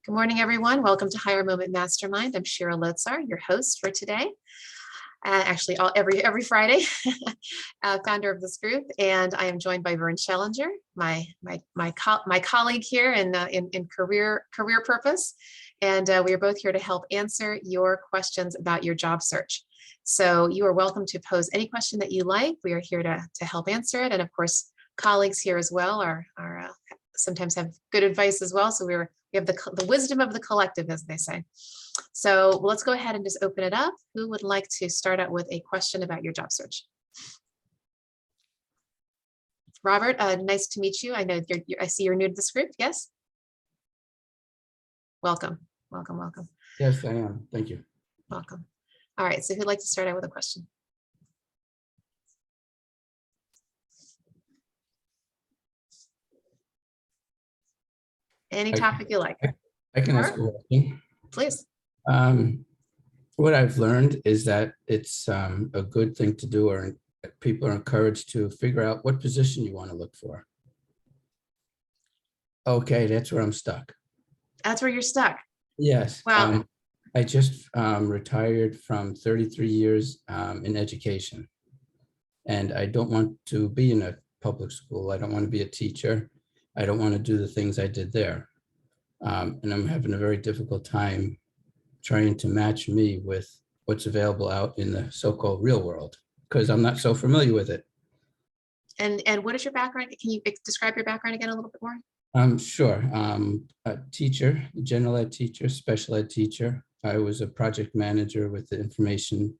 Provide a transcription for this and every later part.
Good morning, everyone. Welcome to Higher Moment Mastermind. I'm Shira Lotzar, your host for today. Actually, every Friday, founder of this group, and I am joined by Vern Schellinger, my colleague here in career purpose, and we are both here to help answer your questions about your job search. So you are welcome to pose any question that you like. We are here to help answer it, and of course, colleagues here as well are sometimes have good advice as well. So we have the wisdom of the collective, as they say. So let's go ahead and just open it up. Who would like to start out with a question about your job search? Robert, nice to meet you. I know I see you're new to this group. Yes. Welcome. Yes, I am. Thank you. Welcome. All right. So who'd like to start out with a question? Any topic you like. I can ask a question. Please. What I've learned is that it's a good thing to do, or people are encouraged to figure out what position you want to look for. Okay, that's where I'm stuck. That's where you're stuck. Yes. Wow. I just retired from 33 years in education, and I don't want to be in a public school. I don't want to be a teacher. I don't want to do the things I did there. And I'm having a very difficult time trying to match me with what's available out in the so-called real world, because I'm not so familiar with it. And what is your background? Can you describe your background again a little bit more? Sure. A teacher, general ed teacher, special ed teacher. I was a project manager with the information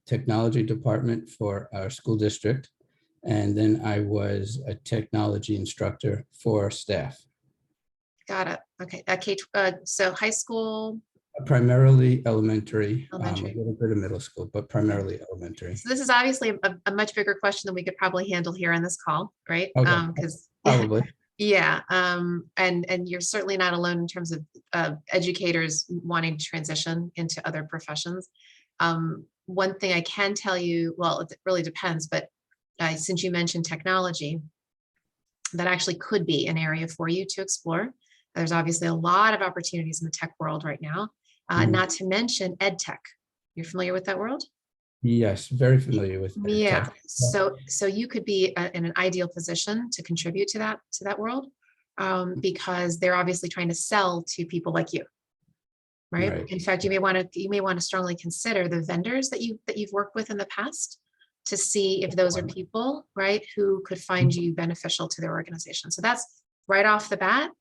technology department for our school district. And then I was a technology instructor for staff. Got it. Okay. So high school? Primarily elementary, a Elementary. little bit of middle school, but primarily elementary. So this is obviously a much bigger question than we could probably handle here on this call, right? Okay. Probably. Yeah. And you're certainly not alone in terms of educators wanting to transition into other professions. One thing I can tell you, well, it really depends, but since you mentioned technology, that actually could be an area for you to explore. There's obviously a lot of opportunities in the tech world right now, not to mention ed tech. You're familiar with that world? Yes, very familiar with ed yeah tech. so you could be in an ideal position to contribute to that world, because they're obviously trying to sell to people like you, right? In fact, you may want to strongly consider the vendors that you've worked with in the past to see if those are people, right, who could find you beneficial to their organization. So that's right off the bat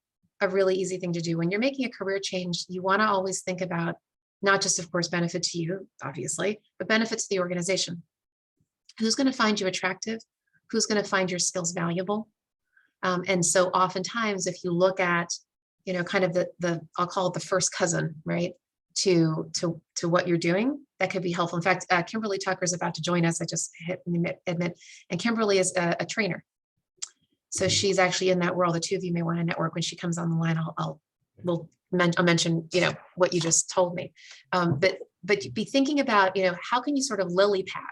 a really easy thing to do. When you're making a career change, you want to always think about not just, of course, benefit to you, obviously, but benefits to the organization. Who's going to find you attractive? Who's going to find your skills valuable? And so oftentimes, if you look at, kind of the I'll call it the first cousin, right, to what you're doing, that could be helpful. In fact, Kimberly Tucker is about to join us. I just admit, and Kimberly is a trainer. So she's actually in that world. The two of you may want to network. When she comes on the line, I'll mention, what you just told me. But be thinking about, how can you sort of lily pad,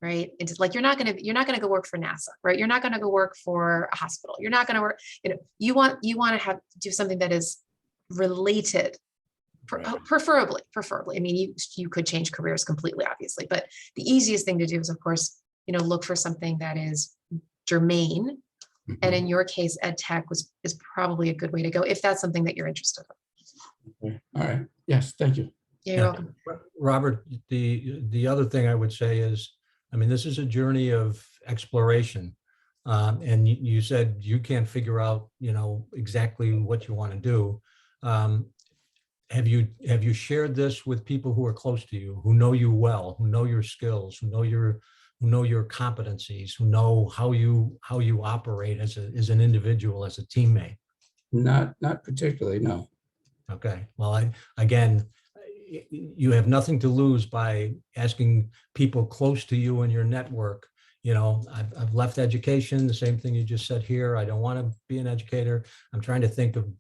right? It's like, you're not going to go work for NASA, right? You're not going to go work for a hospital. You're not going to work, you want to do something that is related. Preferably. I mean, you could change careers completely, obviously, but the easiest thing to do is, of course, look for something that is germane. Mm-hmm. And in your case, ed tech is probably a good way to go if that's something that you're interested in. Okay. All right. Yes. Thank you. You're welcome. Robert, the other thing I would say is, I mean, this is a journey of exploration. And you said you can't figure out, exactly what you want to do. Have you shared this with people who are close to you, who know you well, who know your skills, who know your competencies, who know how you operate as an individual, as a teammate? Not particularly, no. Okay. Well, again, you have nothing to lose by asking people close to you in your network. I've left education, the same thing you just said here. I don't want to be an educator. I'm trying to think of,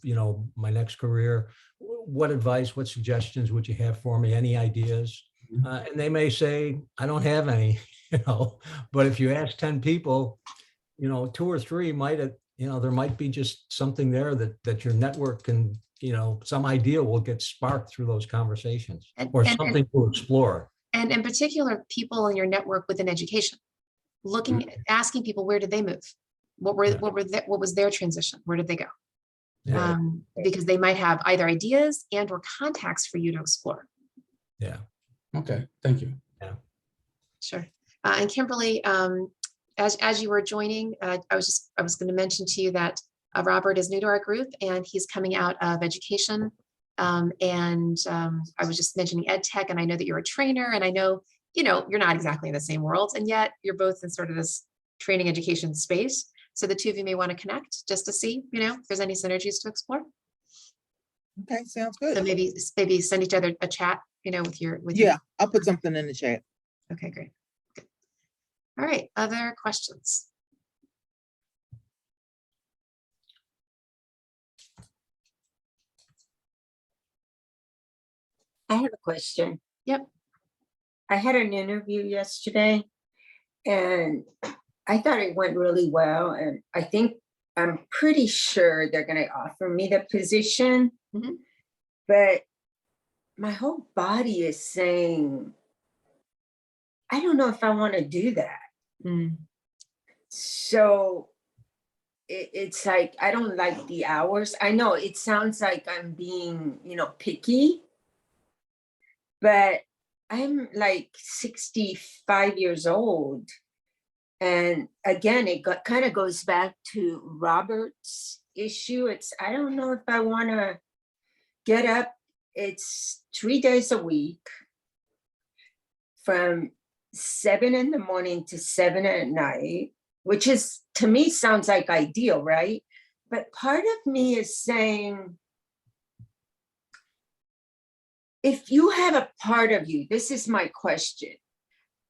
my next career. What advice, what suggestions would you have for me? Any ideas? And they may say, I don't have any, but if you ask 10 people, 2 or 3 might, there might be just something there that your network can some idea will get sparked through those conversations, And- or and- something to explore. And in particular, people in your network within education, asking people, where did they move? What was their transition? Where did they go? Yeah. Because they might have either ideas and or contacts for you to explore. Yeah. Okay, thank you. Sure. And Kimberly, as you were joining, I was going to mention to you that Robert is new to our group and he's coming out of education. I was just mentioning ed tech, and I know that you're a trainer, and I know, you're not exactly in the same world, and yet you're both in sort of this training education space. So the two of you may want to connect just to see, if there's any synergies to explore. Okay, sounds good. So maybe send each other a chat, with your. I'll put something in the chat. Okay, great. Good. All right, other questions? I have a question. Yep. I had an interview yesterday and I thought it went really well. And I'm pretty sure they're going to offer me the position. Mhm. But my whole body is saying, I don't know if I want to do that. Mm. So it's like, I don't like the hours. I know it sounds like I'm being, picky, but I'm like 65 years old. And again, it kind of goes back to Robert's issue. I don't know if I want to get up. It's 3 days a week from 7 in the morning to 7 at night, which is, to me, sounds like ideal, right? But part of me is saying, if you have a part of you, this is my question.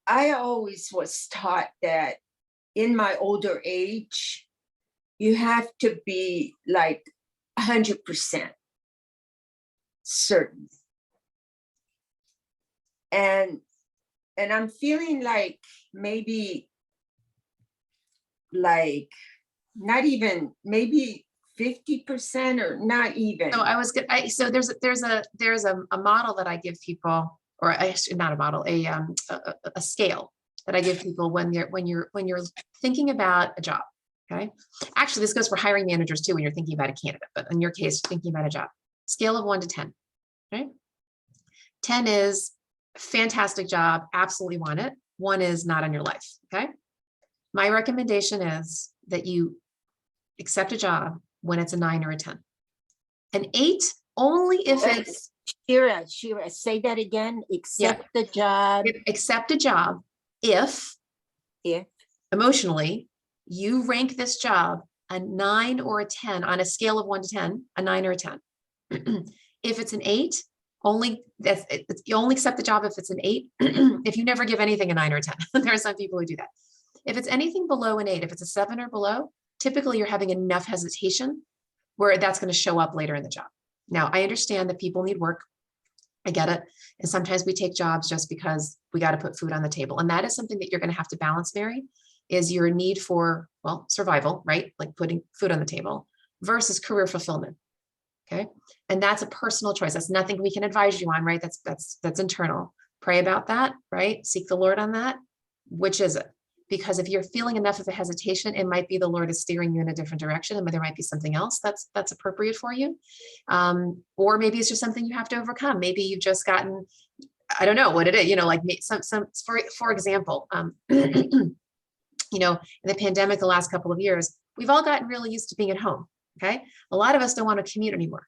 I always was taught that in my older age, you have to be like 100% certain. And I'm feeling like maybe like not even, maybe 50% or not even. So I was good. So there's a model that I give people, or not a model, a scale that I give people when you're thinking about a job. Okay. Actually, this goes for hiring managers too, when you're thinking about a candidate, but in your case, thinking about a job. Scale of 1 to 10. Okay. 10 is fantastic job, absolutely want it. 1 is not on your life. Okay. My recommendation is that you accept a job when it's a 9 or a 10. An 8, only if it's. Shira, say that again. Accept the job. Accept a job if emotionally you rank this job a 9 or a 10 on a scale of 1 to 10, a 9 or a 10. If it's an 8, you only accept the job if it's an 8. If you never give anything a 9 or a 10, there are some people who do that. If it's anything below an 8, if it's a 7 or below, typically you're having enough hesitation where that's going to show up later in the job. Now, I understand that people need work. I get it. And sometimes we take jobs just because we got to put food on the table. And that is something that you're going to have to balance, Mary, is your need for, survival, right? Like putting food on the table versus career fulfillment. Okay. And that's a personal choice. That's nothing we can advise you on, right? That's internal. Pray about that, right? Seek the Lord on that. Which is it? Because if you're feeling enough of a hesitation, it might be the Lord is steering you in a different direction, and there might be something else that's appropriate for you. Or maybe it's just something you have to overcome. Maybe you've just gotten, I don't know what it is, like for example, in the pandemic, the last couple of years, we've all gotten really used to being at home. Okay. A lot of us don't want to commute anymore.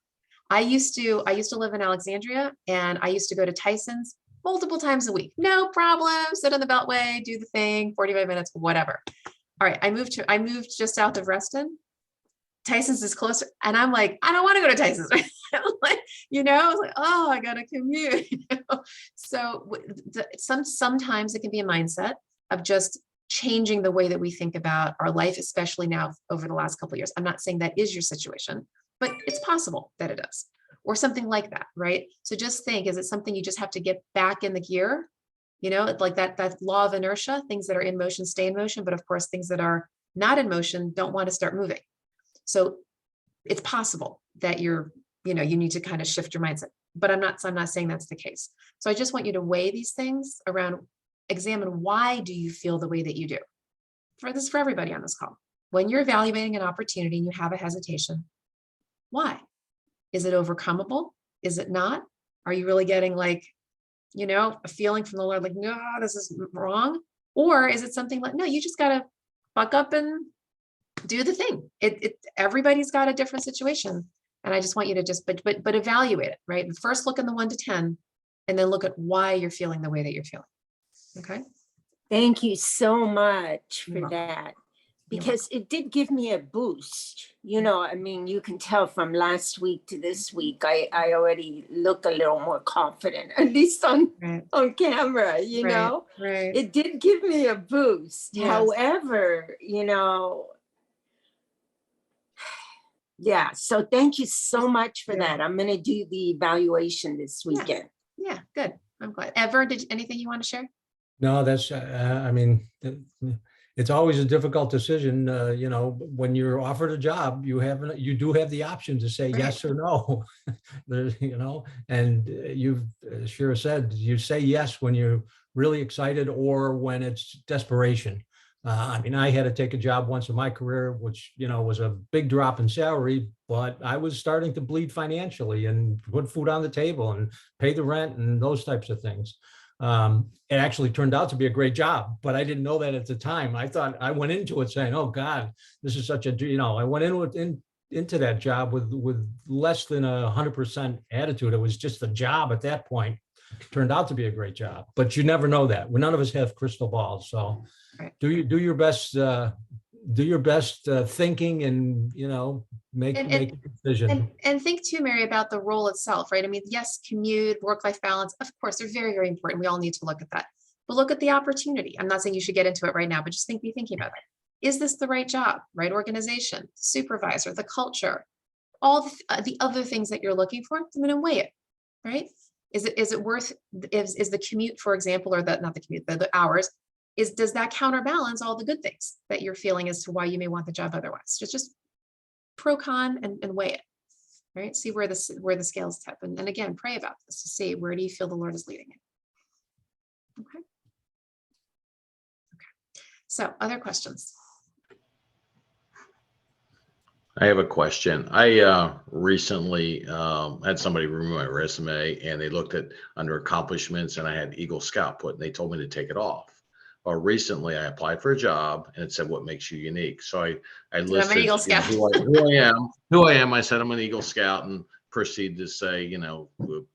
I used to live in Alexandria, and I used to go to Tyson's multiple times a week. No problem. Sit on the Beltway, do the thing, 45 minutes, whatever. All right. I moved just south of Reston. Tyson's is closer. And I'm like, I don't want to go to Tyson's. I was like, oh, I got to commute. So sometimes it can be a mindset of just changing the way that we think about our life, especially now over the last couple of years. I'm not saying that is your situation, but it's possible that it is. Or something like that, right? So just think, is it something you just have to get back in the gear? Like that law of inertia, things that are in motion stay in motion, but of course, things that are not in motion don't want to start moving. So it's possible that you're you know, you need to kind of shift your mindset. But I'm not saying that's the case. So I just want you to weigh these things around, examine why do you feel the way that you do? For everybody on this call. When you're evaluating an opportunity and you have a hesitation, why? Is it overcomable? Is it not? Are you really getting like, you know, a feeling from the Lord, like, no, this is wrong? Or is it something like, no, you just got to buck up and do the thing. Everybody's got a different situation. And I just want you to just, but evaluate it, right? First look in the 1 to 10, and then look at why you're feeling the way that you're feeling. Okay. Thank you so much You're for welcome. that. You're Because it did give me a boost. You know, I mean, you can tell from last week to this week, I already look a little more confident, at least on camera, you know. Right. It did give me a boost. Yes. However, you know, yeah. So thank you so much for that. I'm going to do the evaluation this weekend. Yeah, good. I'm glad. Ever, anything you want to share? No, that's, I mean, it's always a difficult decision. You know, when you're offered a job, you do have the option to say yes or no. You know, and you've sure said you say yes when you're really excited or when it's desperation. I mean, I had to take a job once in my career, which, you know, was a big drop in salary, but I was starting to bleed financially and put food on the table and pay the rent and those types of things. It actually turned out to be a great job, but I didn't know that at the time. I went into it saying, "Oh God, this is such a," you know, I went into that job with less than 100% attitude. It was just a job at that point. It turned out to be a great job, but you never know that. None of us have crystal balls, so do your best. Do your best thinking, and you know, make a decision. And think too, Mary, about the role itself, right? I mean, yes, commute, work-life balance, of course, they're very, very important. We all need to look at that. But look at the opportunity. I'm not saying you should get into it right now, but just be thinking about it. Is this the right job, right organization, supervisor, the culture, all the other things that you're looking for? I'm going to weigh it, right? Is it worth, is the commute, for example, or not the commute, the hours, does that counterbalance all the good things that you're feeling as to why you may want the job otherwise? Just pro con and weigh it, right? See where the scales tip, and again, pray about this to see where do you feel the Lord is leading you. Okay. So other questions? I have a question. I recently had somebody review my resume, and they looked at under accomplishments, and I had Eagle Scout put, and they told me to take it off. Well, recently I applied for a job, and it said, "What makes you unique?" So I listed, Eagle Scout. who I am. I said I'm an Eagle Scout, and proceeded to say, you know,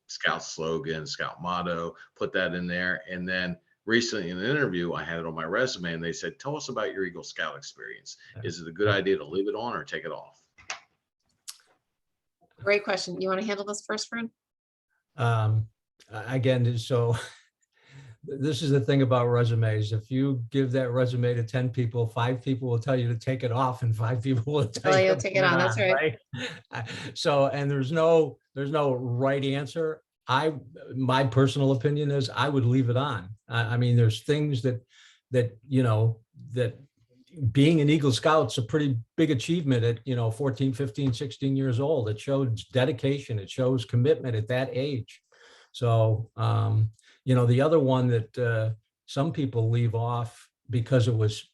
Scout slogan, Scout motto, put that in there. And then recently in an interview, I had it on my resume, and they said, "Tell us about your Eagle Scout experience. Is it a good idea to leave it on or take it off?" Great question. You want to handle this first, Fern? Again, so this is the thing about resumes. If you give that resume to 10 people, 5 people will tell you to take it off, and 5 people will tell you you'll to take put it on. That's right. So, and there's no right answer. My personal opinion is I would leave it on. I mean, there's things that you know, that being an Eagle Scout's a pretty big achievement at, you know, 14, 15, 16 years old. It shows dedication. It shows commitment at that age. So, you know, the other one that some people leave off because it was,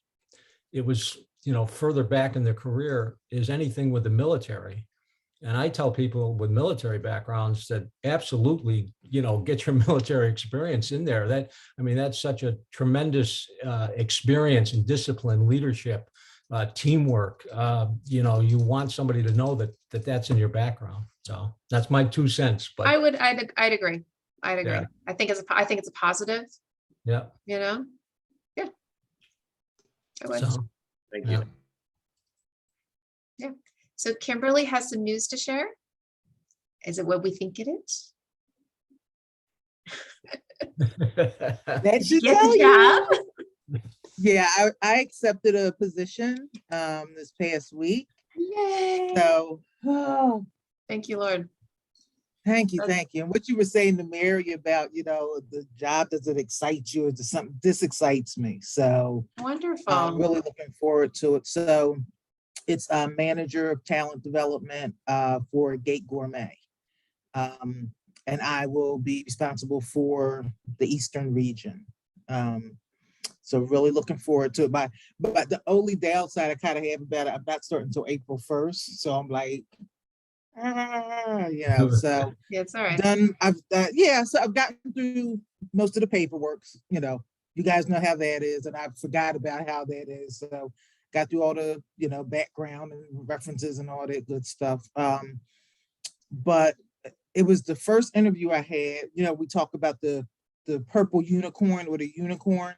you know, further back in their career is anything with the military. And I tell people with military backgrounds that absolutely, you know, get your military experience in there. I mean, that's such a tremendous experience and discipline, leadership, teamwork. You know, you want somebody to know that's in your background. So that's my 2 cents. But I'd agree. I'd agree. Yeah. I think it's a positive. Yeah. You know. Yeah. I would. So, Thank you. Yeah. So Kimberly has some news to share. Is it what we think it is? That should Get tell the job. you. Yeah, I accepted a position this past week. Yay. So, Thank you, Lord. thank you. And what you were saying to Mary about, you know, the job, does it excite you, or does something? This excites me. So Wonderful. I'm really looking forward to it. So it's a manager of talent development for Gate Gourmet. And I will be responsible for the Eastern region. So really looking forward to it. But the only downside I kind of have about it, I'm not starting until April 1st. So I'm like, so Yeah, it's all right. done. So I've gotten through most of the paperwork. You guys know how that is, and I forgot about how that is. So got through all the background and references and all that good stuff. But it was the first interview I had. We talk about the purple unicorn or the unicorn.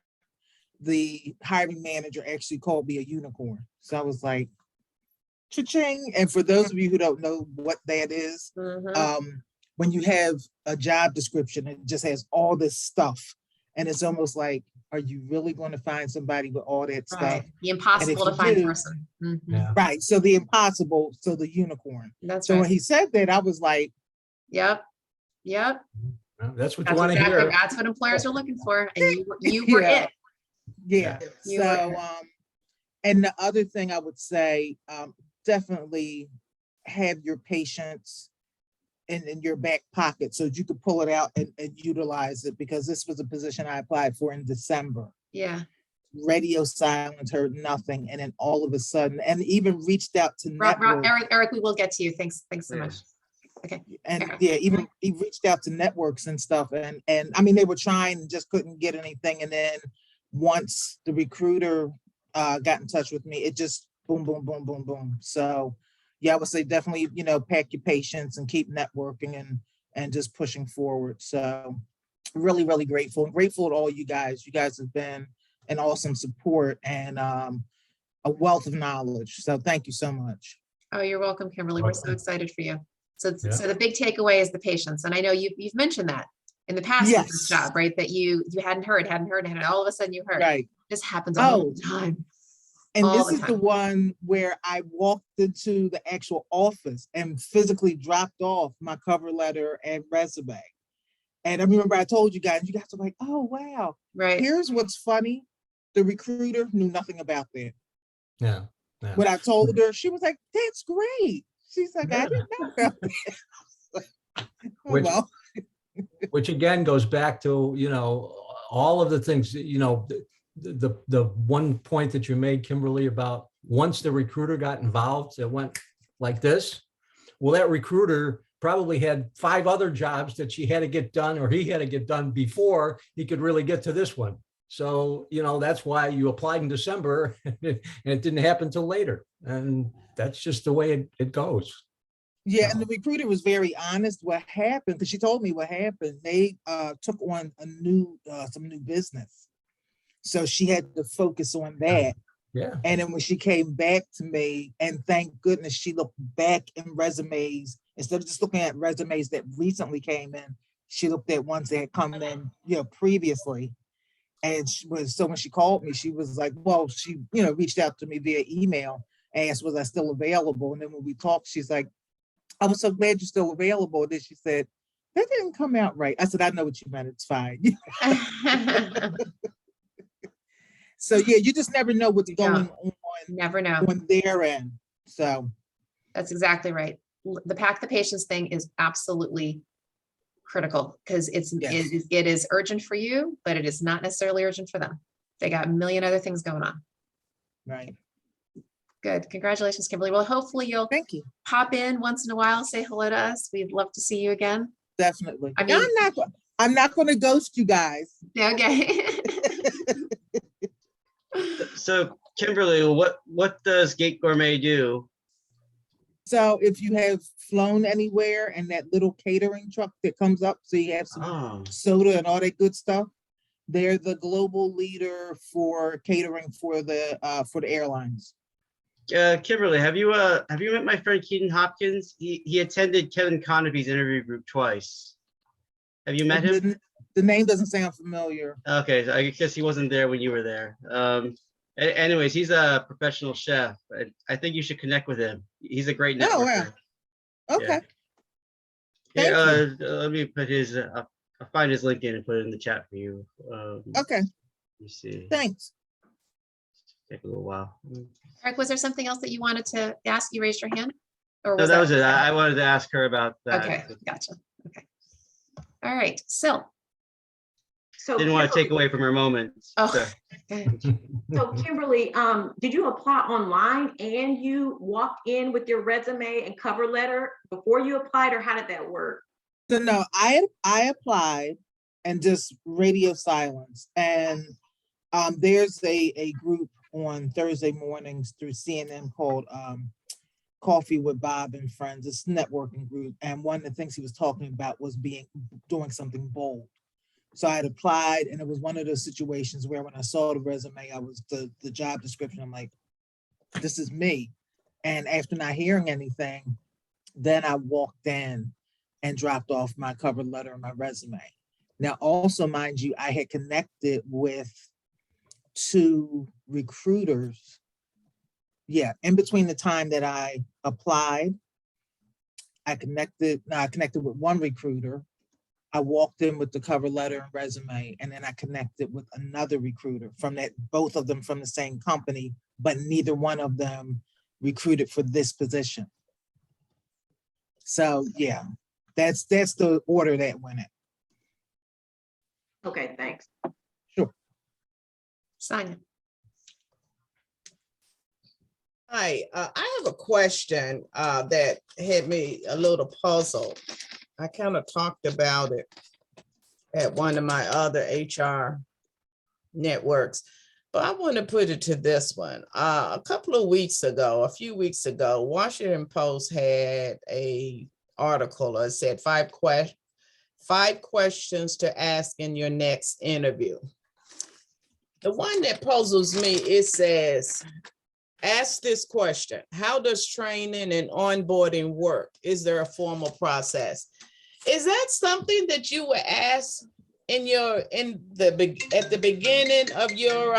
The hiring manager actually called me a unicorn. So I was like, cha-ching. And for those of you who don't know what that is, when you have a job description, it just has all this stuff. And it's almost like, are you really going to find somebody with all that stuff? Right. The impossible to find person. Yeah. Right. So the impossible, so the unicorn. That's So right. when he said that, I was like, Yep. Well, that's what you That's want to exactly, hear. that's what employers are looking for. And you were Yeah. it. yeah. You were So, it. and the other thing I would say, definitely have your patience in your back pocket so that you could pull it out and utilize it, because this was a position I applied for in December. Yeah. Radio silence, heard nothing, and then all of a sudden, and even reached out to network. Eric, we will get to you. Thanks so much. Okay. And Yeah. even he reached out to networks and stuff, and I mean they were trying and just couldn't get anything. And then once the recruiter got in touch with me, it just boom, boom, boom, boom, boom. So yeah, I would say definitely pack your patience and keep networking and just pushing forward. So really, really grateful to all you guys. You guys have been an awesome support and a wealth of knowledge. So thank you so much. Oh, you're welcome, Kimberly. We're so excited for you. So Yeah. the big takeaway is the patience. And I know you've mentioned that in the past with this Yes. job, right? That you hadn't heard, and all of a sudden you heard. Right. This happens all Oh. the time. And all this the is the time. one where I walked into the actual office and physically dropped off my cover letter and resume. And I remember I told you guys were like, oh, wow. Right. Here's what's funny. The recruiter knew nothing about that. Yeah. When I told her, she was like, that's great. She's like, I didn't know about that. Which- Well, Which again goes back to, all of the things, the one point that you made, Kimberly, about once the recruiter got involved, it went like this. Well, that recruiter probably had 5 other jobs that she had to get done or he had to get done before he could really get to this one. So, that's why you applied in December and it didn't happen till later. And that's just the way it goes. yeah, and the recruiter was very honest what happened, because she told me what happened. They took on some new business. So she had to focus on that. Yeah. And then when she came back to me, and thank goodness she looked back in resumes, instead of just looking at resumes that recently came in, she looked at ones that had come in, previously. And so when she called me, she was like, well, she, reached out to me via email, asked, was I still available? And then when we talked, she's like, I was so glad you're still available. And then she said, that didn't come out right. I said, I know what you meant. It's fine. So yeah, you just never know what's going on. Never know. On their end. So That's exactly right. The pack the patience thing is absolutely critical, because it is urgent for you, but it is not necessarily urgent for them. They got a million other things going on. right. Good. Congratulations, Kimberly. Well, hopefully you'll Thank you. pop in once in a while, say hello to us. We'd love to see you again. Definitely. I mean- I'm not going to ghost you guys. Okay. So Kimberly, what does Gate Gourmet do? So if you have flown anywhere and that little catering truck that comes up, so you have some Oh, soda and all that good stuff, they're the global leader for catering for the airlines. Kimberly, have you met my friend Keaton Hopkins? He attended Kevin Conaby's interview group twice. Have you met him? The name doesn't sound familiar. Okay, so I guess he wasn't there when you were there. Anyways, he's a professional chef. I think you should connect with him. He's a great Oh, networker. wow. Okay. Yeah. Thank Let me put his. I'll find his LinkedIn and put it in the chat for you. Okay. Let me see. Thanks. Take a little while. Eric, was there something else that you wanted to ask? You raised your hand? Or No, that was it. I wanted to ask her about that. Okay, gotcha. All right, so. So Didn't want to take Kimberly- away from her moment. Oh, so. So Kimberly, did you apply online and you walked in with your resume and cover letter before you applied, or how did that work? So no, I applied and just radio silence. And there's a group on Thursday mornings through CNN called Coffee with Bob and Friends. It's a networking group. And one of the things he was talking about was doing something bold. So I had applied, and it was one of those situations where when I saw the resume, I was the job description, I'm like, this is me. And after not hearing anything, then I walked in and dropped off my cover letter and my resume. Now, also, mind you, I had connected with 2 recruiters. Yeah, in between the time that I applied, I connected with one recruiter. I walked in with the cover letter and resume, and then I connected with another recruiter both of them from the same company, but neither one of them recruited for this position. So yeah, that's the order that went in. Okay, thanks. Sonia. Hi, I have a question that had me a little puzzled. I kind of talked about it at one of my other HR networks, but I want to put it to this one. A few weeks ago, Washington Post had a article that said five questions to ask in your next interview. The one that puzzles me, it says, ask this question: how does training and onboarding work? Is there a formal process? Is that something that you would ask at the beginning of your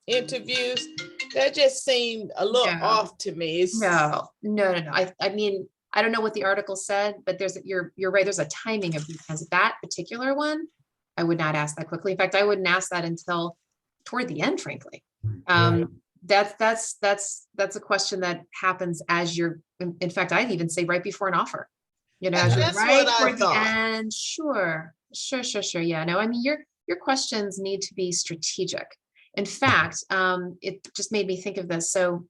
interviews? That just seemed a little No. off to me. No. I mean, I don't know what the article said, but you're right. There's a timing of these kinds. That particular one, I would not ask that quickly. In fact, I wouldn't ask that until toward the end, frankly. That's a question that happens as you're, in fact, I'd even say right before an offer. As you're That's right what I toward the thought. end. Sure. Yeah, no, I mean, your questions need to be strategic. In fact, it just made me think of this. So,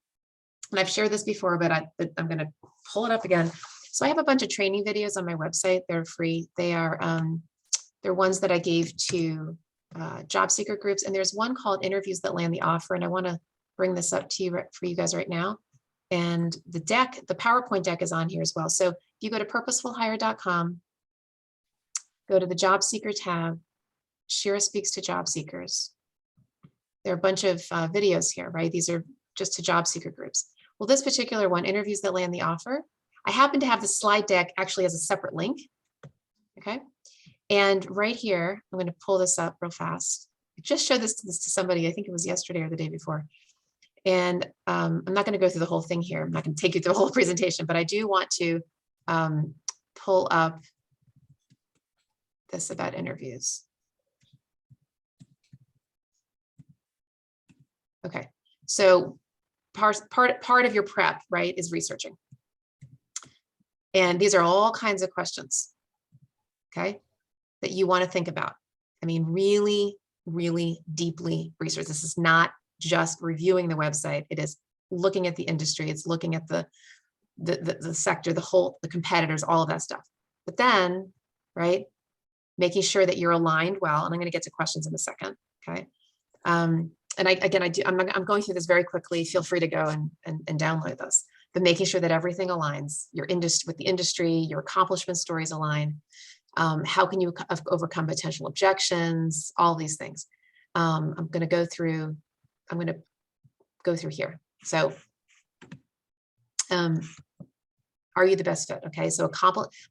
and I've shared this before, but I'm going to pull it up again. So I have a bunch of training videos on my website. They're free. They're ones that I gave to job seeker groups. And there's one called Interviews That Land the Offer. And I want to bring this up to you for you guys right now. And the PowerPoint deck is on here as well. So if you go to purposefulhire.com, go to the job seeker tab, Shira speaks to job seekers. There are a bunch of videos here, right? These are just to job seeker groups. Well, this particular one, Interviews That Land the Offer, I happen to have the slide deck actually as a separate link. Okay. And right here, I'm going to pull this up real fast. I just showed this to somebody, I think it was yesterday or the day before. And I'm not going to go through the whole thing here. I'm not going to take you through the whole presentation, but I do want to pull up this about interviews. Okay, so part of your prep, right, is researching. And these are all kinds of questions, okay, that you want to think about. I mean, really, really deeply research. This is not just reviewing the website. It is looking at the industry. It's looking at the sector, the competitors, all of that stuff. But then, right, making sure that you're aligned well. And I'm going to get to questions in a second. Okay. And I'm going through this very quickly. Feel free to go and download this. But making sure that everything aligns, your industry with the industry, your accomplishment stories align. How can you overcome potential objections? All these things. I'm going to go through here. So, are you the best fit? Okay, so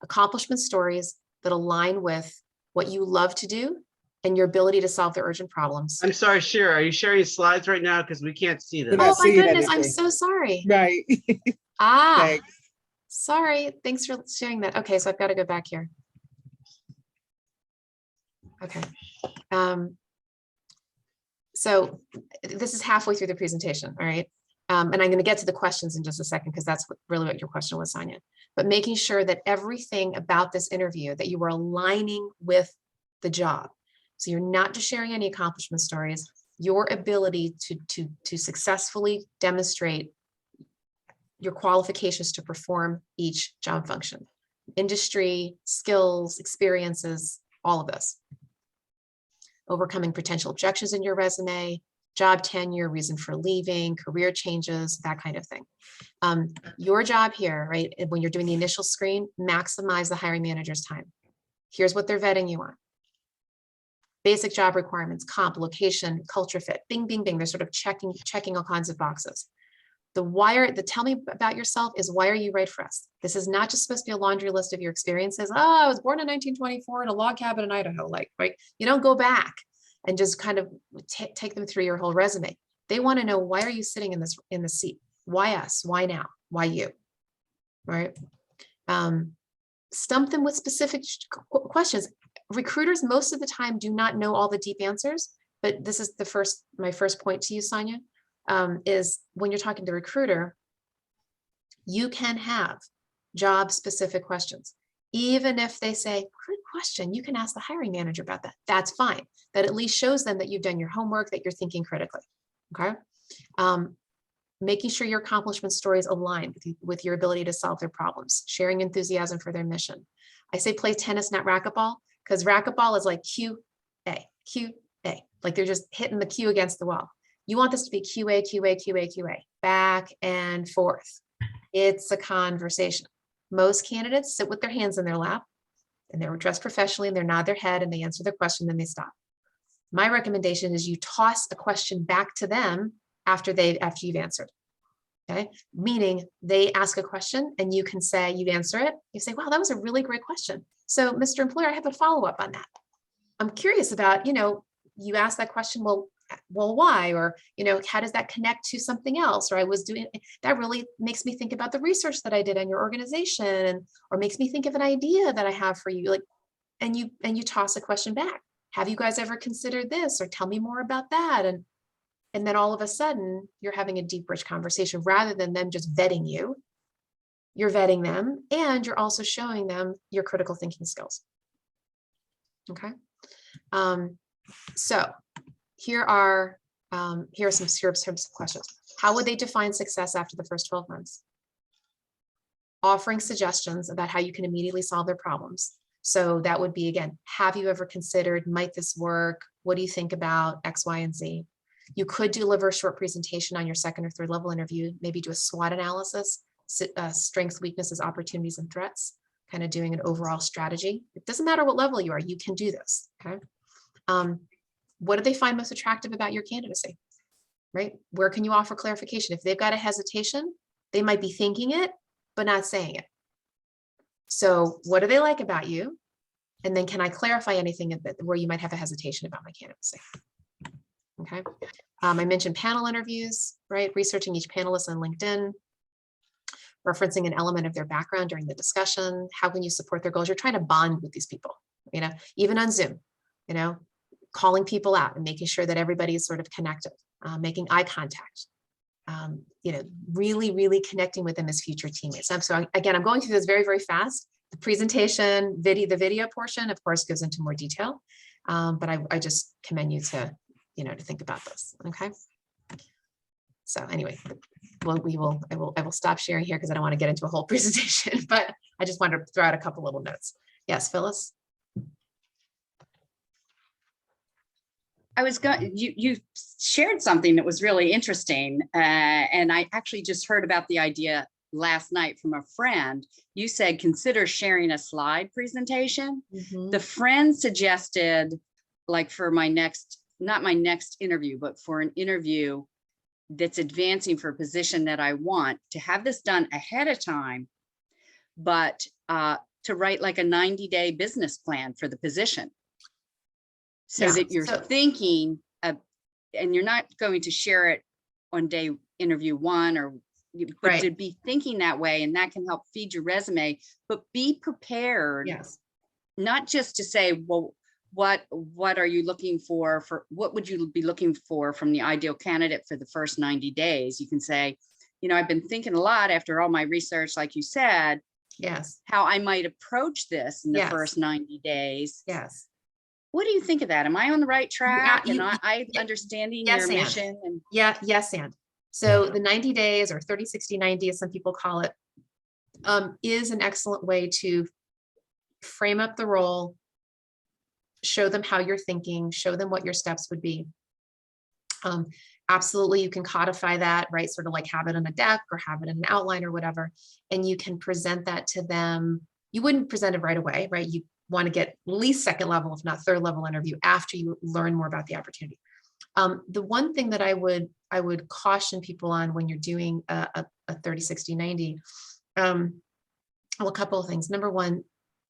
accomplishment stories that align with what you love to do and your ability to solve the urgent problems. I'm sorry, Shira, are you sharing slides right now? Because we can't see them. We're Oh not my seeing goodness, I'm anything. so sorry. Right. Thanks. Sorry. Thanks for sharing that. Okay, so I've got to go back here. Okay. So this is halfway through the presentation, all right? And I'm going to get to the questions in just a second, because that's really what your question was, Sonia. But making sure that everything about this interview, that you were aligning with the job. So you're not just sharing any accomplishment stories, your ability to successfully demonstrate your qualifications to perform each job function, industry, skills, experiences, all of this. Overcoming potential objections in your resume, job tenure, reason for leaving, career changes, that kind of thing. Your job here, right, when you're doing the initial screen, maximize the hiring manager's time. Here's what they're vetting you on. Basic job requirements, comp, location, culture fit, bing, bing, bing. They're sort of checking all kinds of boxes. The tell me about yourself is, why are you right for us? This is not just supposed to be a laundry list of your experiences. Oh, I was born in 1924 in a log cabin in Idaho. Like, right? You don't go back and just kind of take them through your whole resume. They want to know, why are you sitting in the seat? Why us? Why now? Why you? Right? Stump them with specific questions. Recruiters most of the time do not know all the deep answers, but this is my first point to you, Sonia, is when you're talking to a recruiter, you can have job specific questions. Even if they say, good question, you can ask the hiring manager about that. That's fine. That at least shows them that you've done your homework, that you're thinking critically. Okay. Making sure your accomplishment stories align with your ability to solve their problems, sharing enthusiasm for their mission. I say play tennis, not racquetball, because racquetball is like QA, like they're just hitting the cue against the wall. You want this to be QA, back and forth. It's a conversation. Most candidates sit with their hands in their lap, and they're dressed professionally, and they nod their head and they answer the question, then they stop. My recommendation is you toss a question back to them after you've answered. Okay, meaning they ask a question and you can say, you answer it. You say, wow, that was a really great question. So, Mr. Employer, I have a follow-up on that. I'm curious about, you asked that question, well, why? Or, how does that connect to something else? Or I was doing, that really makes me think about the research that I did on your organization, or makes me think of an idea that I have for you. Like, and you toss a question back. Have you guys ever considered this? Or tell me more about that. And then all of a sudden you're having a deep, rich conversation, rather than them just vetting you. You're vetting them, and you're also showing them your critical thinking skills. Okay. So here are some questions. How would they define success after the first 12 months? Offering suggestions about how you can immediately solve their problems. So that would be, again, have you ever considered, might this work? What do you think about X, Y, and Z? You could deliver a short presentation on your second or third level interview, maybe do a SWOT analysis, strengths, weaknesses, opportunities, and threats, kind of doing an overall strategy. It doesn't matter what level you are, you can do this, okay? What do they find most attractive about your candidacy, right? Where can you offer clarification? If they've got a hesitation, they might be thinking it, but not saying it. So what do they like about you? And then can I clarify anything where you might have a hesitation about my candidacy? Okay. I mentioned panel interviews, right? Researching each panelist on LinkedIn, referencing an element of their background during the discussion. How can you support their goals? You're trying to bond with these people, even on Zoom, calling people out and making sure that everybody is sort of connected, making eye contact, really, really connecting with them as future teammates. So again, I'm going through this very, very fast. The presentation, the video portion, of course, goes into more detail, but I just commend you to think about this. Okay. So anyway, I will stop sharing here because I don't want to get into a whole presentation, but I just wanted to throw out a couple little notes. Yes, Phyllis. You shared something that was really interesting. And I actually just heard about the idea last night from a friend. You said, consider sharing a slide presentation. Mm-hmm. The friend suggested, like for not my next interview, but for an interview that's advancing for a position that I want, to have this done ahead of time, but to write like a 90-day business plan for the position. So that you're thinking of, and you're not going to share it on day interview one, but to be thinking that way, and that can help feed your resume, but be prepared. Yes. Not just to say, well, what are you looking for what would you be looking for from the ideal candidate for the first 90 days? You can say, you know, I've been thinking a lot after all my research, like you said, Yes, how I might approach this in the Yes. first 90 days. yes. What do you think of that? Am I on the right track? And you- I yeah, understanding yes, your and. mission and Yeah, yes, and. So the 90 days or 30, 60, 90, as some people call it, is an excellent way to frame up the role, show them how you're thinking, show them what your steps would be. Absolutely, you can codify that, right? Sort of like have it on a deck or have it in an outline or whatever, and you can present that to them. You wouldn't present it right away, right? You want to get at least second level, if not third level interview after you learn more about the opportunity. The one thing that I would caution people on when you're doing a 30, 60, 90, well, a couple of things. Number one,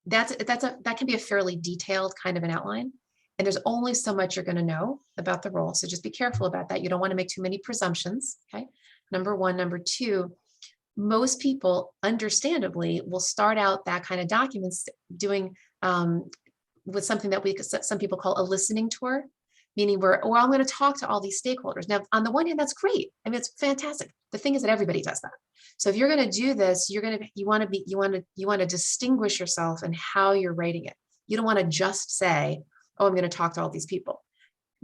that can be a fairly detailed kind of an outline. And there's only so much you're going to know about the role. So just be careful about that. You don't want to make too many presumptions. Okay. Number one. Number two, most people understandably will start out that kind of documents doing with something that some people call a listening tour, meaning I'm going to talk to all these stakeholders. Now, on the one hand, that's great. I mean, it's fantastic. The thing is that everybody does that. So if you're going to do this, you want to distinguish yourself in how you're writing it. You don't want to just say, oh, I'm going to talk to all these people.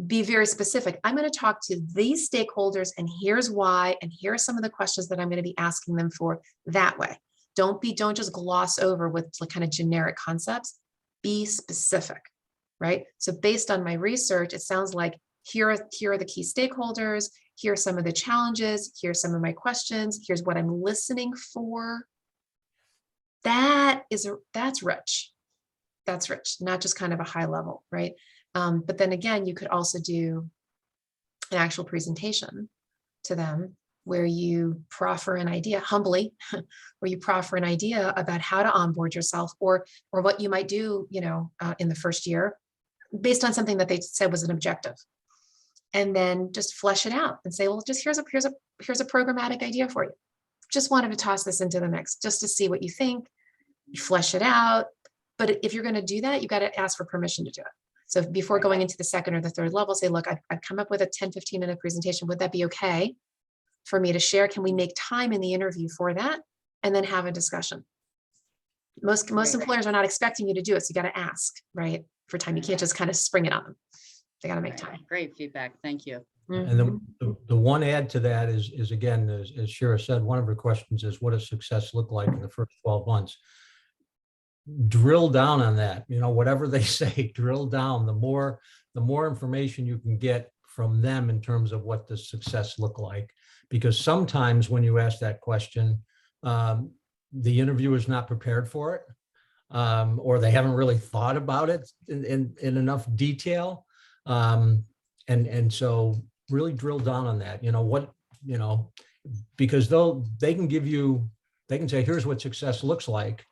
Be very specific. I'm going to talk to these stakeholders and here's why, and here are some of the questions that I'm going to be asking them for that way. Don't just gloss over with kind of generic concepts. Be specific, right? So based on my research, it sounds like here are the key stakeholders. Here are some of the challenges. Here's some of my questions. Here's what I'm listening for. That's rich. That's rich, not just kind of a high level, right? But then again, you could also do an actual presentation to them where you proffer an idea humbly, where you proffer an idea about how to onboard yourself or what you might do, in the first year based on something that they said was an objective. And then just flesh it out and say, well, just here's a programmatic idea for you. Just wanted to toss this into the mix just to see what you think. You flesh it out. But if you're going to do that, you got to ask for permission to do it. So before going into the second or the third level, say, look, I've come up with a 10, 15 minute presentation. Would that be okay for me to share? Can we make time in the interview for that? And then have a discussion. Most employers are not expecting you to do it. So you got to ask, right? For time. You can't just kind of spring it on them. They got to make time. Great feedback. Thank you. And the one add to that is again, as Shira said, one of her questions is, what does success look like in the first 12 months? Drill down on that, whatever they say, drill down. The more information you can get from them in terms of what does success look like, because sometimes when you ask that question, the interviewer is not prepared for it, or they haven't really thought about it in enough detail. And so really drill down on that, because they can say, here's what success looks like.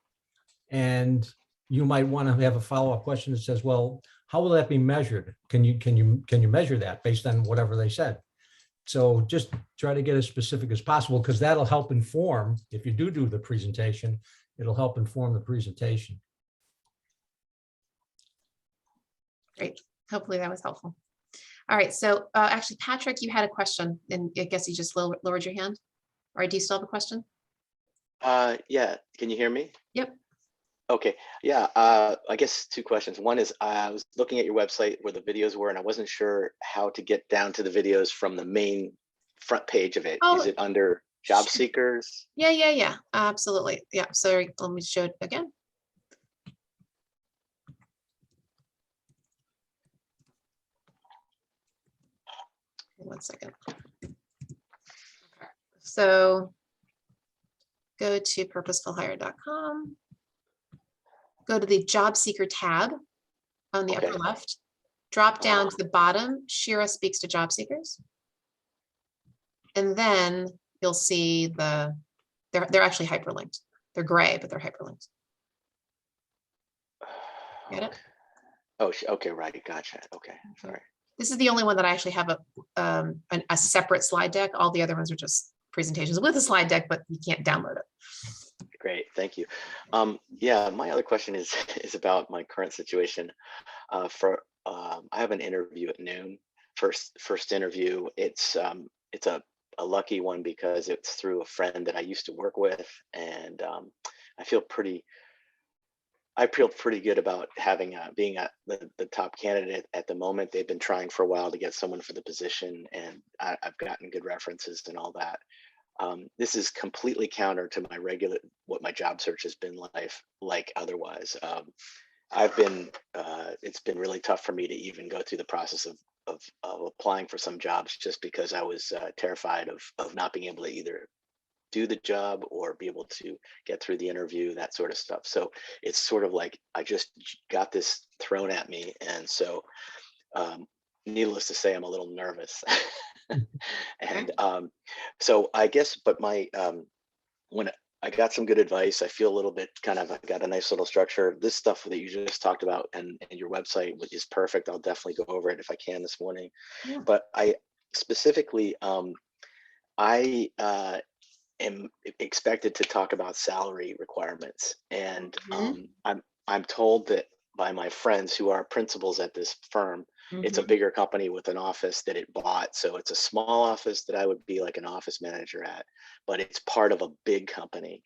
And you might want to have a follow-up question that says, well, how will that be measured? Can you measure that based on whatever they said? So just try to get as specific as possible, because that'll help inform, if you do the presentation, it'll help inform the presentation. Great. Hopefully that was helpful. All right. So actually, Patrick, you had a question, and I guess you just lowered your hand. Or do you still have a question? Yeah. Can you hear me? Yep. Okay. Yeah. I guess two questions. One is I was looking at your website where the videos were, and I wasn't sure how to get down to the videos from the main front page of it. Oh, is it under job seekers? Yeah. Absolutely. Yeah. So let me show it again. One second. Okay. So go to purposefulhire.com. Go to the job seeker tab on the upper left. Drop down to the bottom. Shira speaks to job seekers. And then you'll see they're actually hyperlinked. They're gray, but they're hyperlinked. Get it? Oh, okay, right. Gotcha. Okay. All right. This is the only one that I actually have a separate slide deck. All the other ones are just presentations with a slide deck, but you can't download it. Great, thank you. Yeah, my other question is about my current situation. I have an interview at noon. First interview. It's a lucky one because it's through a friend that I used to work with, and I feel pretty good about having being the top candidate at the moment. They've been trying for a while to get someone for the position, and I've gotten good references and all that. This is completely counter to my what my job search has been like otherwise. It's been really tough for me to even go through the process of applying for some jobs, just because I was terrified of not being able to either do the job or be able to get through the interview, that sort of stuff. So it's sort of like I just got this thrown at me, and so needless to say, I'm a little nervous. And so I guess, but when I got some good advice, I feel a little bit I got a nice little structure. This stuff that you just talked about and your website is perfect. I'll definitely go over it if I can this morning. Yeah. But I specifically, I am expected to talk about salary requirements, and I'm told that by my friends who are principals at this firm. It's a bigger company with an office that it bought. So it's a small office that I would be like an office manager at, but it's part of a big company.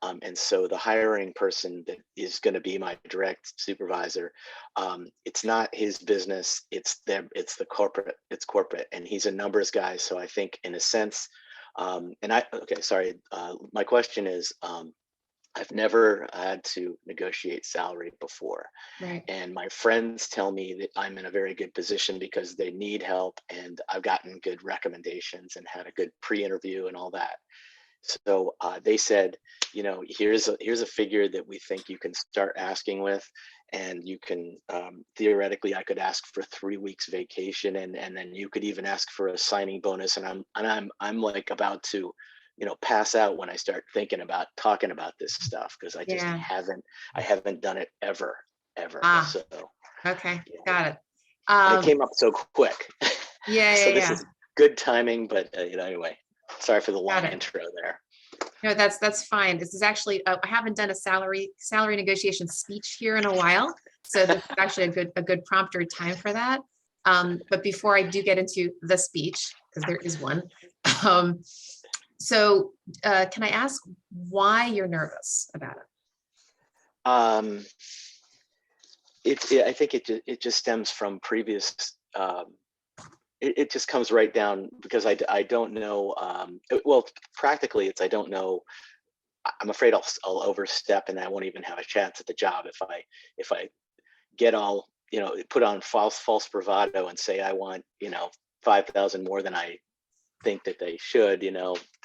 And so the hiring person that is going to be my direct supervisor, it's not his business. It's the corporate, and he's a numbers guy. So I think in a sense, my question is, I've never had to negotiate salary before. Right. And my friends tell me that I'm in a very good position because they need help, and I've gotten good recommendations and had a good pre-interview and all that. So they said, here's a figure that we think you can start asking with, and you can theoretically, I could ask for 3 weeks vacation, and then you could even ask for a signing bonus. And I'm like about to pass out when I start thinking about talking about this stuff, because I just haven't done it ever. So Okay, got it. and it came up so quick. Yeah, So this is good timing, but anyway, sorry for the long intro there. No, that's fine. This is actually, I haven't done a salary negotiation speech here in a while. So this is actually a good prompter time for that. But before I do get into the speech, because there is one, so can I ask why you're nervous about it? I think it just stems from previous. It just comes right down because I don't know. Well, practically, it's I don't know. I'm afraid I'll overstep, and I won't even have a chance at the job if I get all put on false bravado and say I want 5,000 more than I think that they should,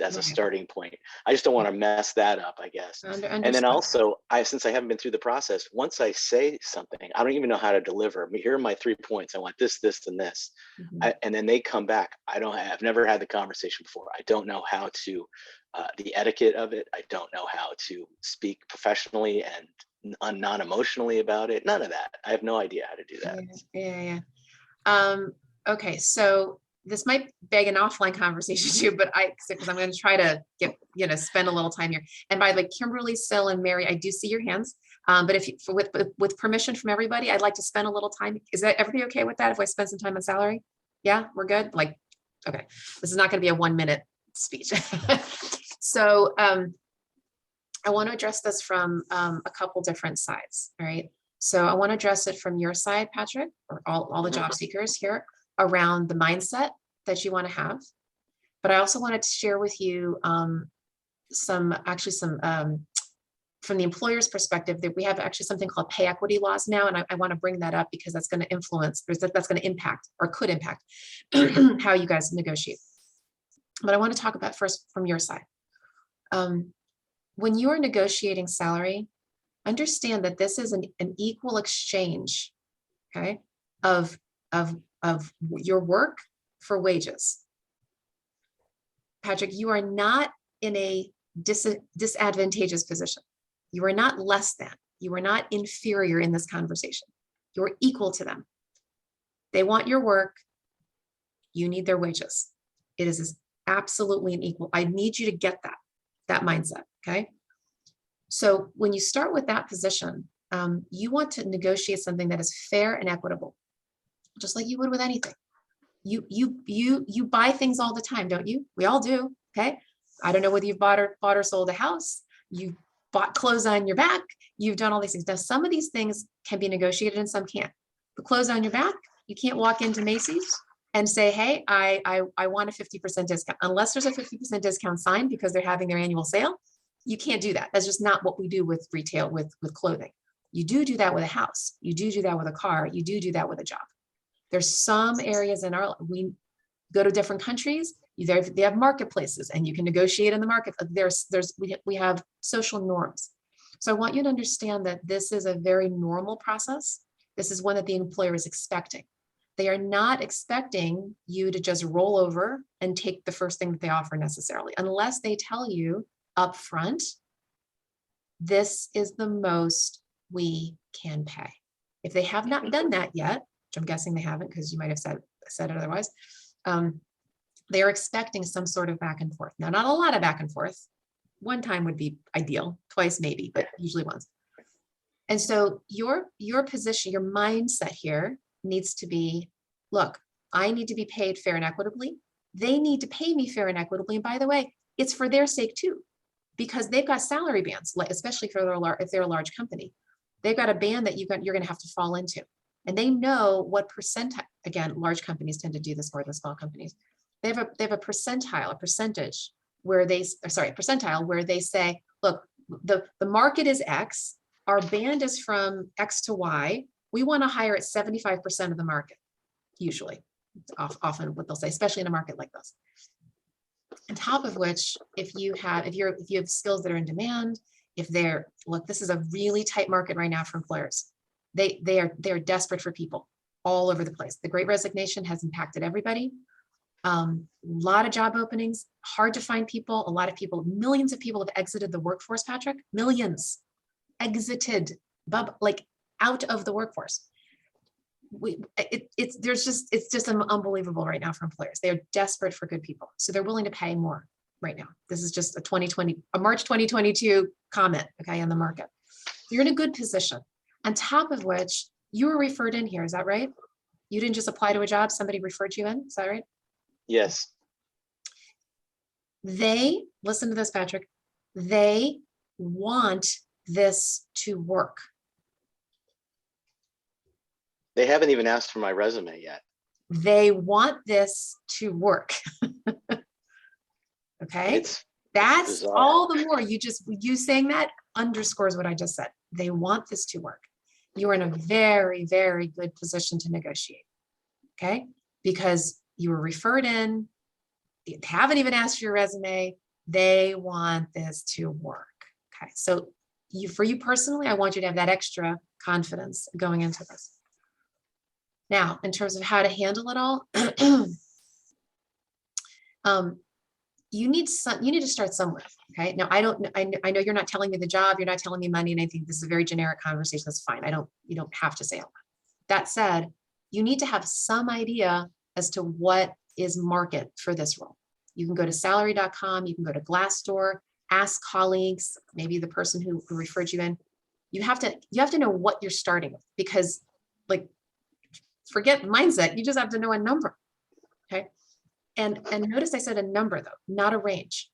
as a starting point. I just don't want to mess that up, I guess. And then also, since I haven't been through the process, once I say something, I don't even know how to deliver. Here are my 3 points. I want this, this, and this. And then they come back. I've never had the conversation before. I don't know how to, the etiquette of it. I don't know how to speak professionally and non-emotionally about it. None of that. I have no idea how to do that. Yeah. Okay, so this might beg an offline conversation too, but because I'm going to try to get, spend a little time here. And by the way, Kimberly, Sil, and Mary, I do see your hands. But if with permission from everybody, I'd like to spend a little time. Is that everybody okay with that? If I spend some time on salary? Yeah, we're good. Okay, this is not going to be a 1-minute speech. So I want to address this from a couple different sides. All right. So I want to address it from your side, Patrick, or all the job seekers here, around the mindset that you want to have. But I also wanted to share with you some from the employer's perspective, that we have actually something called pay equity laws now. And I want to bring that up because that's going to influence, that's going to impact or could impact how you guys negotiate. But I want to talk about first from your side. When you are negotiating salary, understand that this is an equal exchange, okay, of your work for wages. Patrick, you are not in a disadvantageous position. You are not less than. You are not inferior in this conversation. You are equal to them. They want your work. You need their wages. It is absolutely an equal. I need you to get that mindset, okay? So when you start with that position, You want to negotiate something that is fair and equitable, just like you would with anything. You buy things all the time, don't you? We all do. Okay. I don't know whether you've bought or sold a house. You bought clothes on your back. You've done all these things. Now, some of these things can be negotiated and some can't. The clothes on your back, you can't walk into Macy's and say, hey, I want a 50% discount. Unless there's a 50% discount signed because they're having their annual sale, you can't do that. That's just not what we do with retail, with clothing. You do that with a house. You do that with a car. You do that with a job. There's some areas we go to different countries, they have marketplaces and you can negotiate in the market. We have social norms. So I want you to understand that this is a very normal process. This is one that the employer is expecting. They are not expecting you to just roll over and take the first thing that they offer necessarily, unless they tell you up front, this is the most we can pay. If they have not done that yet, which I'm guessing they haven't because you might have said it otherwise, they are expecting some sort of back and forth. Now, not a lot of back and forth. One time would be ideal, twice maybe, but usually once. And so your position, your mindset here needs to be, look, I need to be paid fair and equitably. They need to pay me fair and equitably. And by the way, it's for their sake too, because they've got salary bands, especially if they're a large company. They've got a band that you're going to have to fall into. And they know what percentile, again, large companies tend to do this more than small companies. They have a percentile, a percentage where percentile where they say, look, the market is X, our band is from X to Y. We want to hire at 75% of the market, usually, often what they'll say, especially in a market like this. On top of which, if you have skills that are in demand, look, this is a really tight market right now for employers. They are desperate for people all over the place. The Great Resignation has impacted everybody. A lot of job openings, hard to find people. A lot of people, millions of people have exited the workforce, Patrick. Millions exited, like out of the workforce. It's just unbelievable right now for employers. They are desperate for good people, so they're willing to pay more right now. This is just a March 2022 comment, okay, on the market. You're in a good position. On top of which, you were referred in here. Is that right? You didn't just apply to a job, somebody referred you in. Is that right? Yes. Listen to this, Patrick. They want this to work. They haven't even asked for my resume yet. They want this to work. Okay. That's bizarre. All the more you saying that underscores what I just said. They want this to work. You are in a very, very good position to negotiate. Okay. Because you were referred in, they haven't even asked for your resume. They want this to work. Okay. So for you personally, I want you to have that extra confidence going into this. Now, in terms of how to handle it all, you need to start somewhere. Okay. Now, I know you're not telling me the job, you're not telling me money, and I think this is a very generic conversation. That's fine. You don't have to say all that. That said, you need to have some idea as to what is market for this role. You can go to salary.com, you can go to Glassdoor, ask colleagues, maybe the person who referred you in. You have to know what you're starting with, because like, forget mindset, you just have to know a number. Okay. And notice I said a number though, not a range.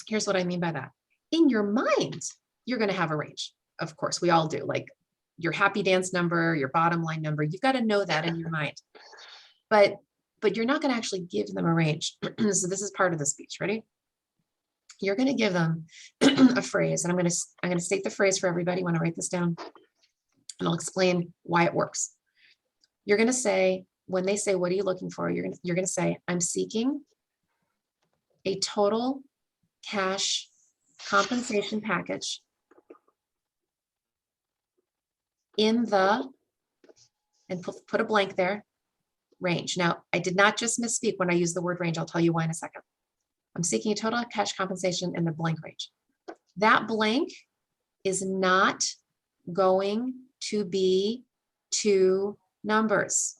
Here's what I mean by that. In your mind, you're going to have a range. Of course, we all do, like your happy dance number, your bottom line number. You've got to know that in your mind, but you're not going to actually give them a range. So this is part of the speech. Ready? You're going to give them a phrase, and I'm going to state the phrase for everybody. Want to write this down, and I'll explain why it works. You're going to say, when they say, what are you looking for? You're going to say, I'm seeking a total cash compensation package in the, and put a blank there, range. Now, I did not just misspeak when I use the word range. I'll tell you why in a second. I'm seeking a total cash compensation in the blank range. That blank is not going to be 2 numbers.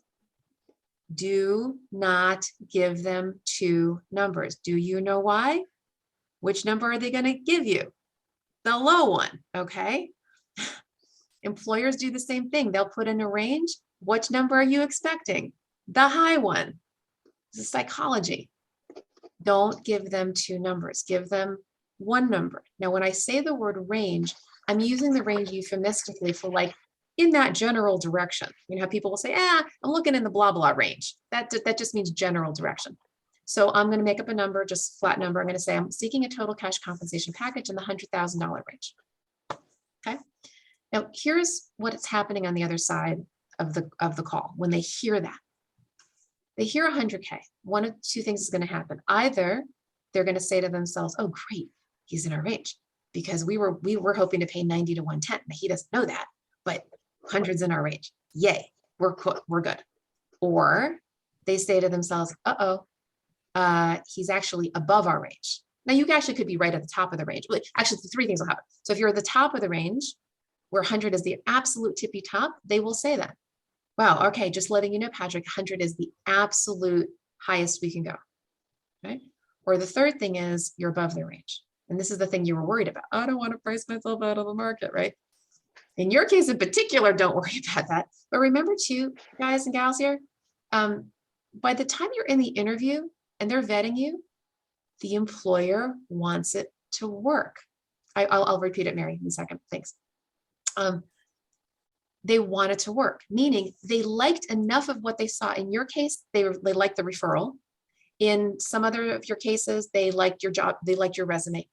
Do not give them 2 numbers. Do you know why? Which number are they going to give you? The low one, okay? Employers do the same thing. They'll put in a range. Which number are you expecting? The high one. This is psychology. Don't give them two numbers. Give them one number. Now, when I say the word range, I'm using the range euphemistically for like in that general direction. You know how people will say, I'm looking in the blah, blah range. That just means general direction. So I'm going to make up a number, just flat number. I'm going to say I'm seeking a total cash compensation package in the $100,000 range. Okay. Now, here's what's happening on the other side of the call. When they hear that, they hear 100K. One of two things is going to happen. Either they're going to say to themselves, oh, great, he's in our range, because we were hoping to pay 90 to 110. Now, he doesn't know that, but 100's in our range. Yay, we're good. Or they say to themselves, he's actually above our range. Now, you actually could be right at the top of the range. But actually, the three things will happen. So if you're at the top of the range, where 100 is the absolute tippy top, they will say that. Wow, okay, just letting you know, Patrick, 100 is the absolute highest we can go, right? Or the third thing is you're above the range. And this is the thing you were worried about. I don't want to price myself out of the market, right? In your case in particular, don't worry about that. But remember too, guys and gals here, by the time you're in the interview and they're vetting you, the employer wants it to work. I'll repeat it, Mary, in a second. Thanks. They want it to work, meaning they liked enough of what they saw. In your case, they liked the referral. In some other of your cases, they liked your job, they liked your resume.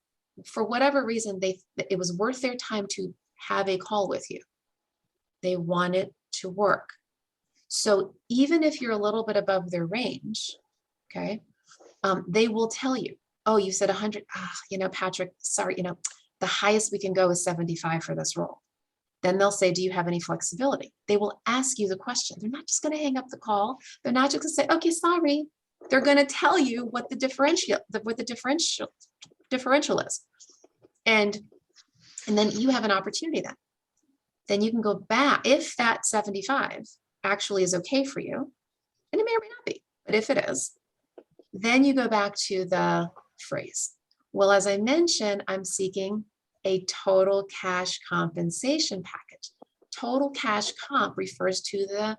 For whatever reason, it was worth their time to have a call with you. They want it to work. So even if you're a little bit above their range, okay, they will tell you, oh, you said 100, Patrick, sorry, the highest we can go is 75 for this role. Then they'll say, do you have any flexibility? They will ask you the question. They're not just going to hang up the call. They're not just going to say, okay, sorry. They're going to tell you what the differential is. And then you have an opportunity then you can go back. If that 75 actually is okay for you, and it may or may not be, but if it is, then you go back to the phrase. Well, as I mentioned, I'm seeking a total cash compensation package. Total cash comp refers to the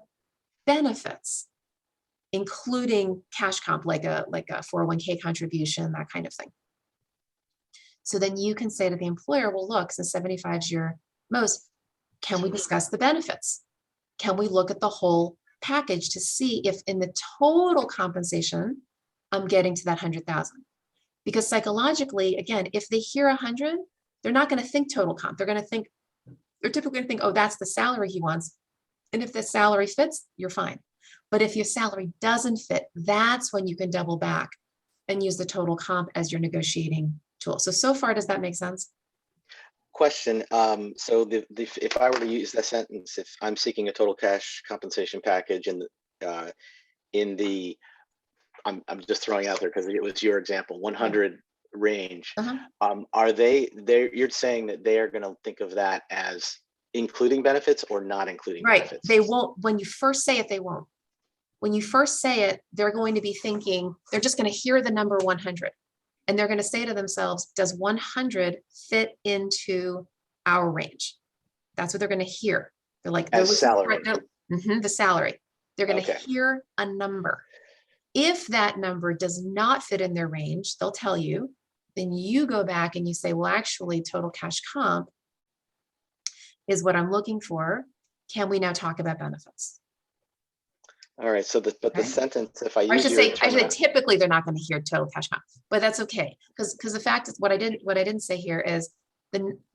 benefits, including cash comp, like a 401k contribution, that kind of thing. So then you can say to the employer, well, look, since 75 is your most, can we discuss the benefits? Can we look at the whole package to see if in the total compensation, I'm getting to that 100,000? Because psychologically, again, if they hear 100, they're not going to think total comp. They're typically going to think, oh, that's the salary he wants. And if the salary fits, you're fine. But if your salary doesn't fit, that's when you can double back and use the total comp as your negotiating tool. So far, does that make sense? Question. So if I were to use that sentence, if I'm seeking a total cash compensation package I'm just throwing out there because it was your example, 100 range. Are you're saying that they are going to think of that as including benefits or not including benefits? They won't. When you first say it, they won't. When you first say it, they're going to be thinking, they're just going to hear the number 100. And they're going to say to themselves, does 100 fit into our range? That's what they're going to hear. They're like, as salary. The salary. They're going to hear a number. If that number does not fit in their range, they'll tell you, then you go back and you say, well, actually, total cash comp is what I'm looking for. Can we now talk about benefits? All right. So the sentence, if I use I should say typically they're not going to hear total cash comp, but that's okay. Because the fact is what I didn't say here is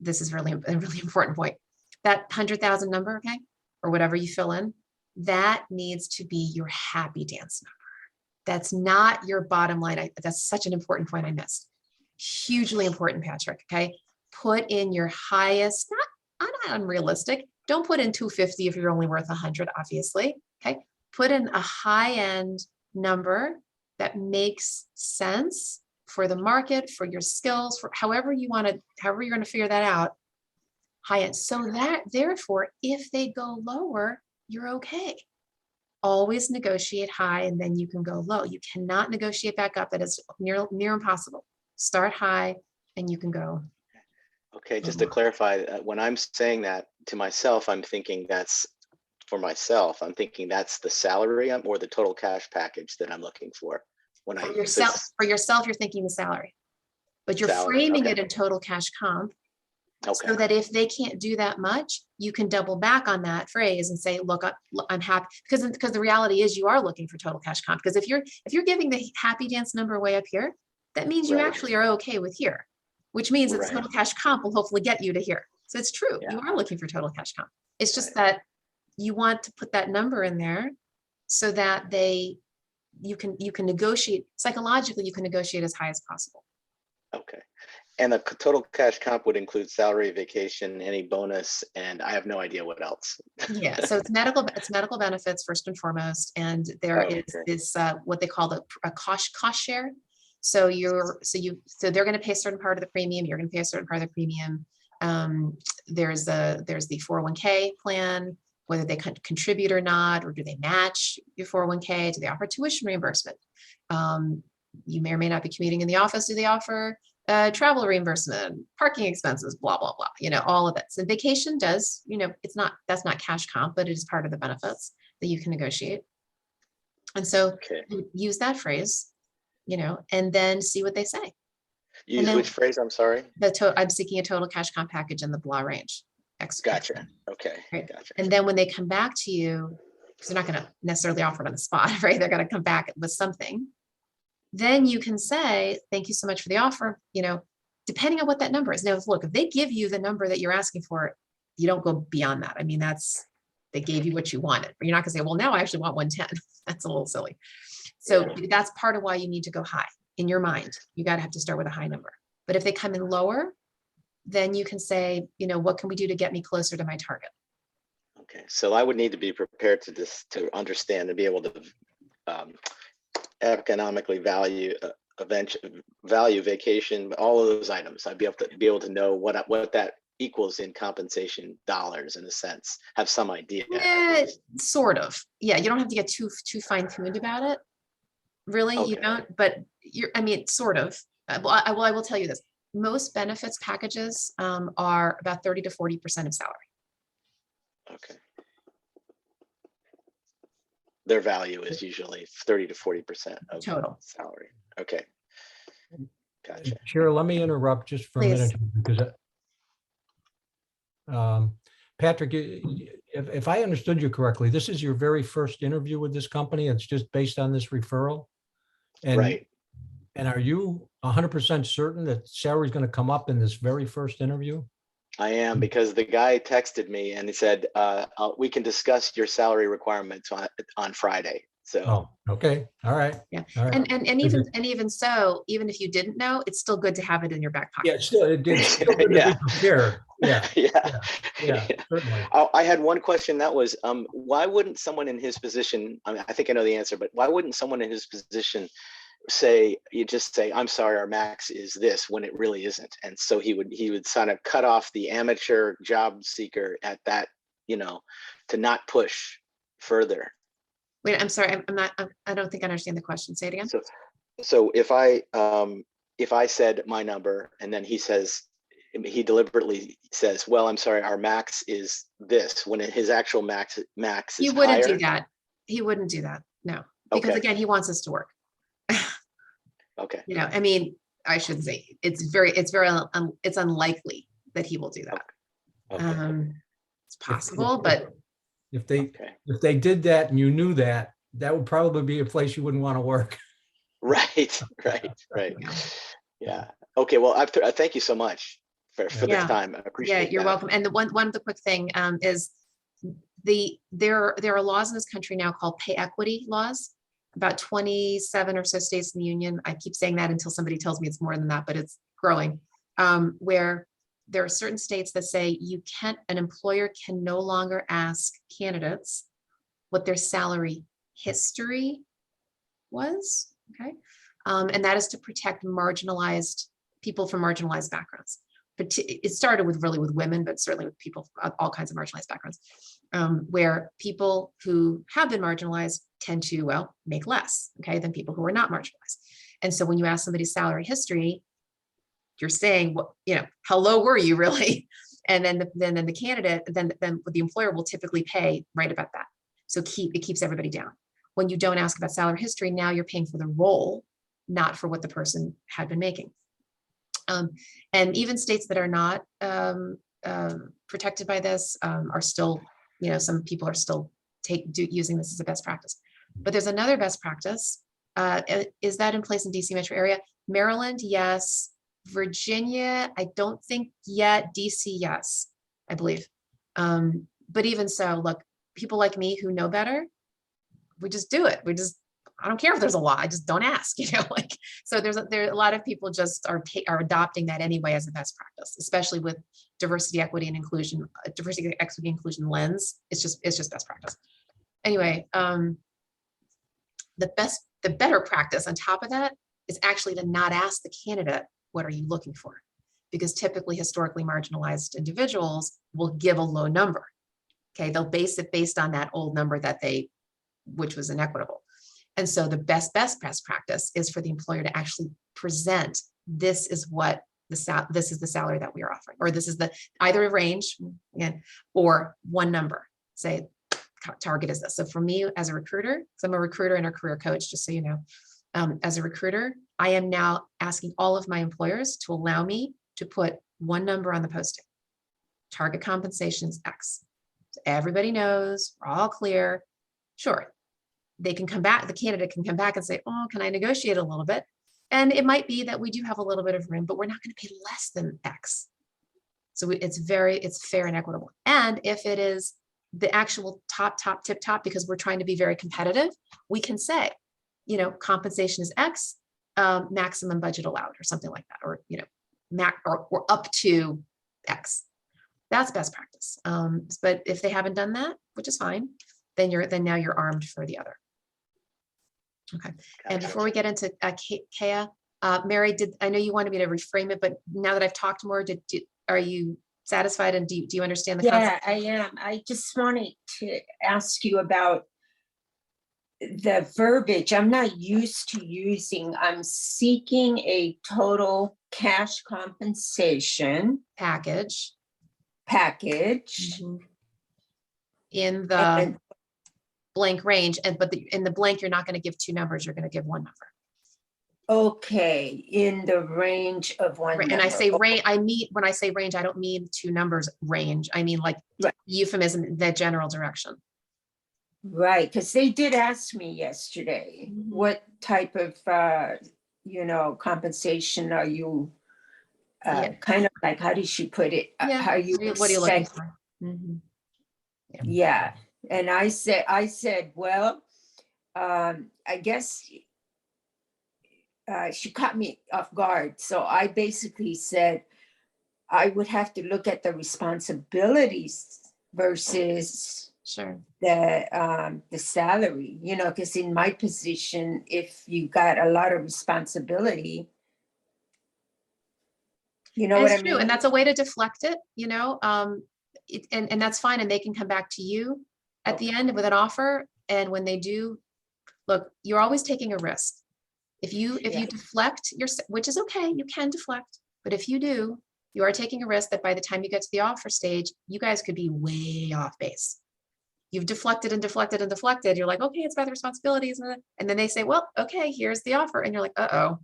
this is really a really important point. That 100,000 number, okay, or whatever you fill in, that needs to be your happy dance number. That's not your bottom line. That's such an important point I missed. Hugely important, Patrick. Okay. Put in your highest, not unrealistic. Don't put in 250 if you're only worth 100, obviously. Okay. Put in a high-end number that makes sense for the market, for your skills, for however you're going to figure that out. High-end. So that therefore, if they go lower, you're okay. Always negotiate high and then you can go low. You cannot negotiate back up. That is near impossible. Start high and you can go. Okay, just to clarify, when I'm saying that, to myself, I'm thinking that's for myself. I'm thinking that's the salary or the total cash package that I'm looking for. When For yourself, you're thinking the salary, but you're Salary, framing okay. it in total cash comp. Okay. So that if they can't do that much, you can double back on that phrase and say, look, I'm happy, because the reality is you are looking for total cash comp. Because if you're giving the happy dance number way up here, that means you Right. actually are okay with here, which means that Right. total cash comp will hopefully get you to here. So it's true, Yeah. you are looking for total cash comp. It's just Right. that you want to put that number in there so that you can negotiate psychologically, you can negotiate as high as possible. Okay. And the total cash comp would include salary, vacation, any bonus, and I have no idea what else. Yeah, so it's medical benefits first and foremost, and there is Okay. this what they call a cost share. So they're going to pay a certain part of the premium. You're going to pay a certain part of the premium. There's the 401k plan, whether they contribute or not, or do they match your 401k? Do they offer tuition reimbursement? You may or may not be commuting in the office. Do they offer travel reimbursement, parking expenses, blah, blah, blah, all of it. So vacation does, that's not cash comp, but it is part of the benefits that you can negotiate. And so Okay. use that phrase, and then see what they say. Use which phrase? I'm sorry. I'm seeking a total cash comp package in the blah range. Gotcha. Okay. Right. Gotcha. And then when they come back to you, because they're not going to necessarily offer it on the spot, right? They're going to come back with something. Then you can say, thank you so much for the offer, depending on what that number is. Now, look, if they give you the number that you're asking for, you don't go beyond that. I mean, they gave you what you wanted, but you're not gonna say, well, now I actually want 110. That's a little silly. So that's part of why you need to go high in your mind. You got to have to start with a high number. But if they come in lower, then you can say, what can we do to get me closer to my target? Okay. So I would need to be prepared to understand and be able to economically value vacation, all of those items. I'd be able to know what that equals in compensation dollars, in a sense, have some idea. Sort of. Yeah, you don't have to get too fine-tuned about it. Really, Okay. you don't, but sort of. I will tell you this. Most benefits packages are about 30 to 40% of salary. Okay. Their value is usually 30 to 40% of Total salary. Okay. Gotcha. Cheryl, let me interrupt just for a minute, because Patrick, if I understood you correctly, this is your very first interview with this company. It's just based on this referral. And, right. And are you 100% certain that salary is going to come up in this very first interview? I am, because the guy texted me and he said, we can discuss your salary requirements on Friday. So. Oh, okay. All right. Yeah. All right. And even so, even if you didn't know, it's still good to have it in your back pocket. Yeah, it's still good to be prepared. Yeah. Yeah. Certainly. I had one question that was, why wouldn't someone in his position, I think I know the answer, but why wouldn't someone in his position just say, I'm sorry, our max is this, when it really isn't? And so he would kind of cut off the amateur job seeker at that, to not push further. Wait, I'm sorry. I don't think I understand the question. Say it again. So if I said my number and then he deliberately says, well, I'm sorry, our max is this, when his actual max is He wouldn't higher. do that. He wouldn't do that. No, because again, he wants us to work. Okay. I shouldn't say it's unlikely that he will do that. Okay. It's possible, but if they did that and you knew that would probably be a place you wouldn't want to work. Right. Yeah. Okay. Well, thank you so much for the time. I appreciate it. Yeah, you're welcome. And the one of the quick thing is there are laws in this country now called pay equity laws. About 27 or so states in the union. I keep saying that until somebody tells me it's more than that, but it's growing. Where there are certain states that say an employer can no longer ask candidates what their salary history was. Okay. And that is to protect people from marginalized backgrounds. But it started with women, but certainly with people of all kinds of marginalized backgrounds, where people who have been marginalized tend to, make less, okay, than people who are not marginalized. And so when you ask somebody's salary history, you're saying, how low were you really? And then the candidate, then the employer will typically pay right about that. So it keeps everybody down. When you don't ask about salary history, now you're paying for the role, not for what the person had been making. And even states that are not protected by this are still, some people are still using this as a best practice. But there's another best practice. Is that in place in DC metro area? Maryland, yes. Virginia, I don't think yet. DC, yes, I believe. But even so, look, people like me who know better, we just do it. I don't care if there's a law, I just don't ask, so there are a lot of people just are adopting that anyway as a best practice, especially with diversity, equity, and inclusion, diversity, equity, inclusion lens. It's just best practice. Anyway, the better practice on top of that is actually to not ask the candidate, what are you looking for? Because typically historically marginalized individuals will give a low number. Okay, they'll base it based on that old number which was inequitable. And so the best practice is for the employer to actually present, this is the salary that we are offering, or this is either a range, again, or one number. Say target is this. So for me as a recruiter, because I'm a recruiter and a career coach, just so you know, as a recruiter, I am now asking all of my employers to allow me to put one number on the posting. Target compensation is X. So everybody knows, we're all clear. Sure, they can come back, the candidate can come back and say, oh, can I negotiate a little bit? And it might be that we do have a little bit of room, but we're not going to pay less than X. So it's fair and equitable. And if it is the actual tip top, because we're trying to be very competitive, we can say, compensation is X, maximum budget allowed, or something like that, or, or up to X. That's best practice. But if they haven't done that, which is fine, then now you're armed for the other. Okay. And before we get into Kea, Mary, I know you wanted me to reframe it, but now that I've talked more, are you satisfied, and do you understand the concept? Yeah, I am. I just wanted to ask you about the verbiage. I'm not used to using, I'm seeking a total cash compensation package in the and blank range, but in the blank, you're not going to give two numbers, you're going to give one number. okay, in the range of one And number. I say range, when I say range, I don't mean two numbers range. I mean like Right. euphemism in that general direction. Right, because they did ask me yesterday, what type of, compensation are you, Yeah. kind of like, how did she put it? Yeah. How you What are you looking expect- for? Yeah, and I said, well, I guess she caught me off guard. So I basically said, I would have to look at the responsibilities versus Sure. the salary, because in my position, if you got a lot of responsibility, what I mean? And that's a way to deflect it, and that's fine. And they can come back to you at the end with an offer. And when they do, look, you're always taking a risk. If you deflect which is okay, you can deflect, but if you do, you are taking a risk that by the time you get to the offer stage, you guys could be way off base. You've deflected and deflected and deflected. You're like, okay, it's about the responsibilities. And then they say, well, okay, here's the offer. And you're like, uh-oh,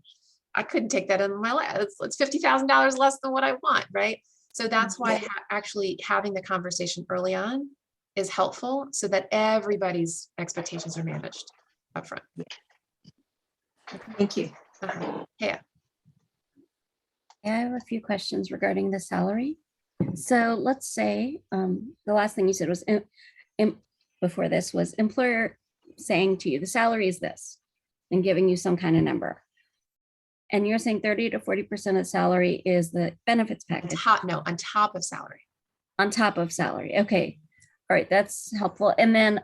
I couldn't take that in my life. It's $50,000 less than what I want, right? So that's why actually having the conversation early on is helpful, so that everybody's expectations are managed upfront. Thank you. Yeah. I have a few questions regarding the salary. So let's say the last thing you said was before this was employer saying to you, the salary is this, and giving you some kind of number. And you're saying 30 to 40% of salary is the benefits package. On top of salary. On top of salary. Okay. All right. That's helpful. And then,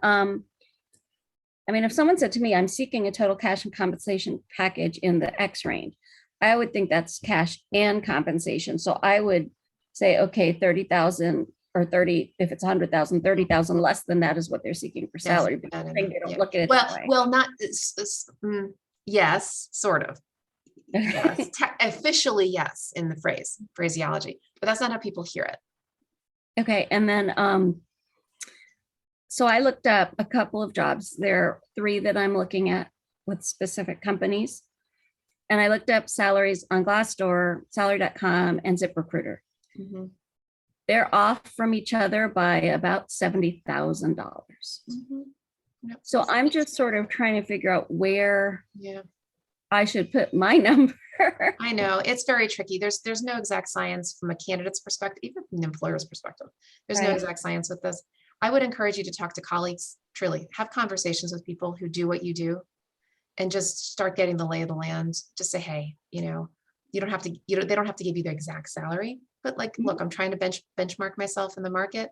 if someone said to me, I'm seeking a total cash and compensation package in the X range, I would think that's cash and compensation. So I would say, okay, 30,000 or 30, if it's 100,000, 30,000 less than that is what they're seeking for salary. But I think they don't look at it that way. Well, not, yes, sort of. Yes. Officially, yes, in the phraseology, but that's not how people hear it. Okay, and then, so I looked up a couple of jobs. There are 3 that I'm looking at with specific companies. And I looked up salaries on Glassdoor, salary.com, and ZipRecruiter. Mhm, They're off from each other by about $70,000. mhm. Yep. So I'm just sort of trying to figure out where Yeah, I should put my number. I know. It's very tricky. There's no exact science from a candidate's perspective, even from the employer's perspective. There's no Right. exact science with this. I would encourage you to talk to colleagues, truly, have conversations with people who do what you do and just start getting the lay of the land. Just say, hey, you know, you don't have to, they don't have to give you the exact salary, but like, look, I'm trying to benchmark myself in the market.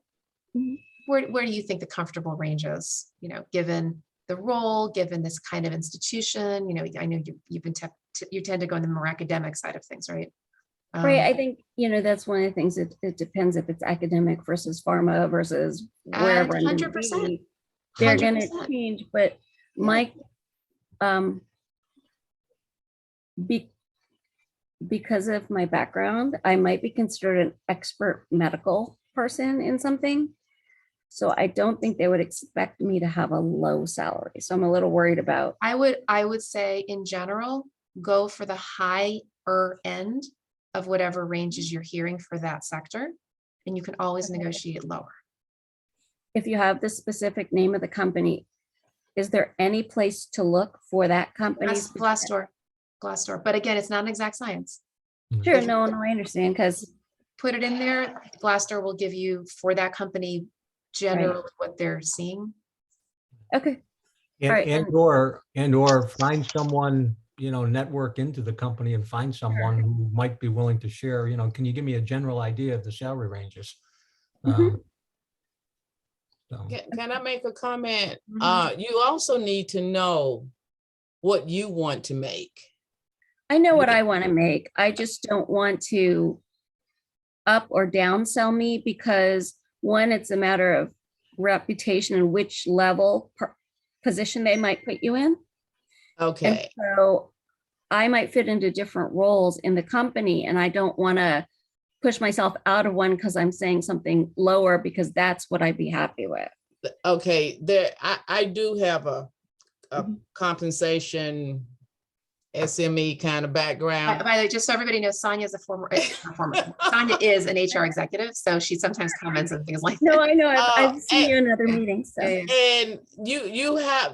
Mhm. Where do you think the comfortable range is, you know, given the role, given this kind of institution? You know, I know you tend to go on the more academic side of things, right? Right, I think, that's one of the things, it depends if it's academic versus pharma versus wherever. I'm gonna 100%. be. They're gonna 100%. change, but my, be, because of my background, I might be considered an expert medical person in something. So I don't think they would expect me to have a low salary. So I'm a little worried about. I would say in general, go for the higher end of whatever ranges you're hearing for that sector. And you can always negotiate lower. If you have the specific name of the company, is there any place to look for that company's? Glassdoor. But again, it's not an exact science. Sure, If you no, I understand, because put it in there, Glassdoor will give you for that company generally what they're seeing. okay, And, All right, and or find someone, network into the company and find someone who might be willing to share, can you give me a general idea of the salary ranges? Mhm. So, Can I make a comment? Mhm. You also need to know what you want to make. I know what I want to make. I just don't want to up or down sell me, because one, it's a matter of reputation and which level position they might put you in. And Okay, so I might fit into different roles in the company, and I don't want to push myself out of one because I'm saying something lower, because that's what I'd be happy with. okay, I do have a compensation SME kind of background. By the way, just so everybody knows, Sonia is Sonia is an HR executive, so she sometimes comments on things like No, that. I know. I've seen you in other meetings. So. And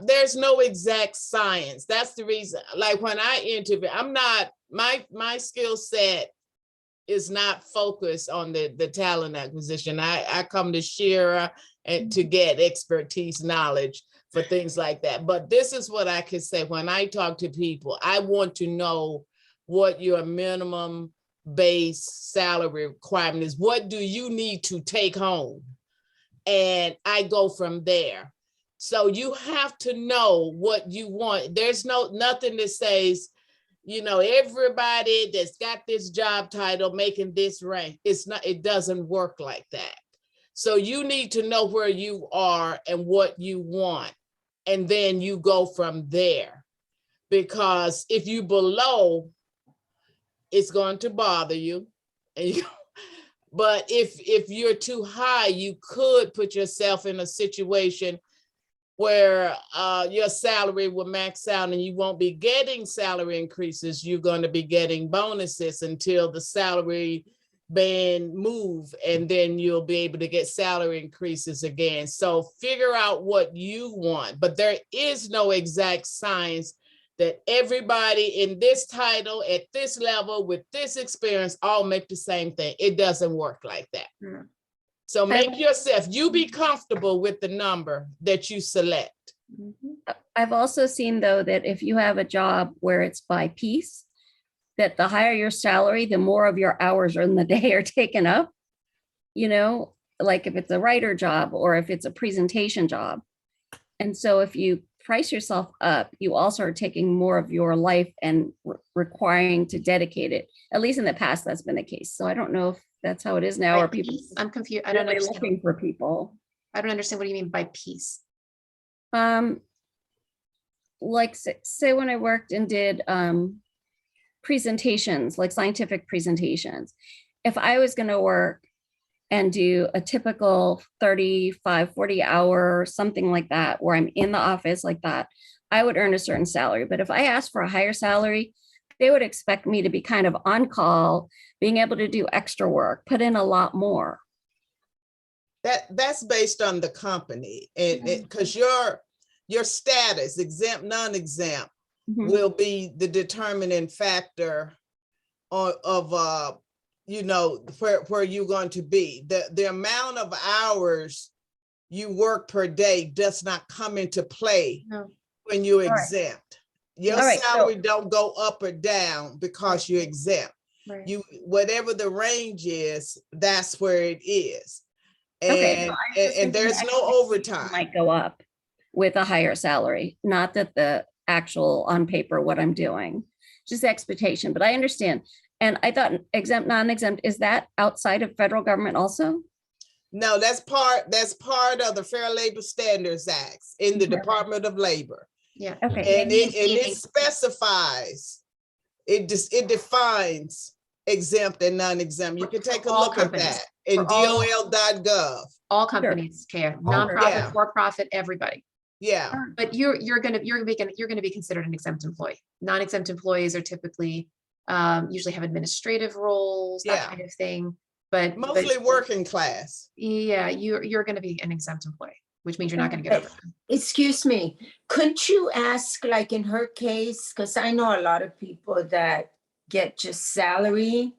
there's no exact science. That's the reason, like when I interview, I'm not, my skill set is not focused on the talent acquisition. I come to Shira and to get expertise, knowledge for things like that. But this is what I can say when I talk to people. I want to know what your minimum base salary requirement is. What do you need to take home? And I go from there. So you have to know what you want. There's nothing that says, everybody that's got this job title making this rank. It doesn't work like that. So you need to know where you are and what you want. And then you go from there. Because if you below, it's going to bother you. But if you're too high, you could put yourself in a situation where your salary will max out and you won't be getting salary increases. You're going to be getting bonuses until the salary band move, and then you'll be able to get salary increases again. So figure out what you want, but there is no exact science that everybody in this title at this level with this experience all make the same thing. It doesn't work like that. Mm. So you be comfortable with the number that you select. I've also seen, though, that if you have a job where it's by piece, that the higher your salary, the more of your hours in the day are taken up, like if it's a writer job or if it's a presentation job. And so if you price yourself up, you also are taking more of your life and requiring to dedicate it. At least in the past, that's been the case. So I don't know if that's how it is now, or people. I'm confused. I don't really understand. looking for people. I don't understand. What do you mean by piece? Like say when I worked and did presentations, like scientific presentations, if I was going to work and do a typical 35, 40 hour, something like that, where I'm in the office like that, I would earn a certain salary. But if I asked for a higher salary, they would expect me to be kind of on call, being able to do extra work, put in a lot more. That's based on the company, and because your status, exempt, non-exempt, Mhm. will be the determining factor of you know, where you're going to be. The amount of hours you work per day does not come into play No. when you're All right. exempt. Your All right, so- salary don't go up or down because you're exempt. Right. You, whatever the range is, that's where it is. Okay, And, so I'm just thinking there's the no expectation overtime. might go up with a higher salary, not that the actual on paper what I'm doing, just expectation, but I understand. And I thought exempt, non-exempt, is that outside of federal government also? No, that's part of the Fair Labor Standards Act in the Okay. Department of Labor. Yeah. Okay, And it specifies, it defines exempt and non-exempt. You can take a all look at companies. that in For all- DOL.gov. All companies care, Yeah. nonprofit, for profit, everybody. Yeah, But you're gonna be considered an exempt employee. Non-exempt employees are typically usually have administrative roles, that Yeah. kind of thing. But mostly working class. yeah, you're gonna be an exempt employee, which means you're not gonna get But- overtime. Excuse me, couldn't you ask, like in her case, because I know a lot of people that get just salary,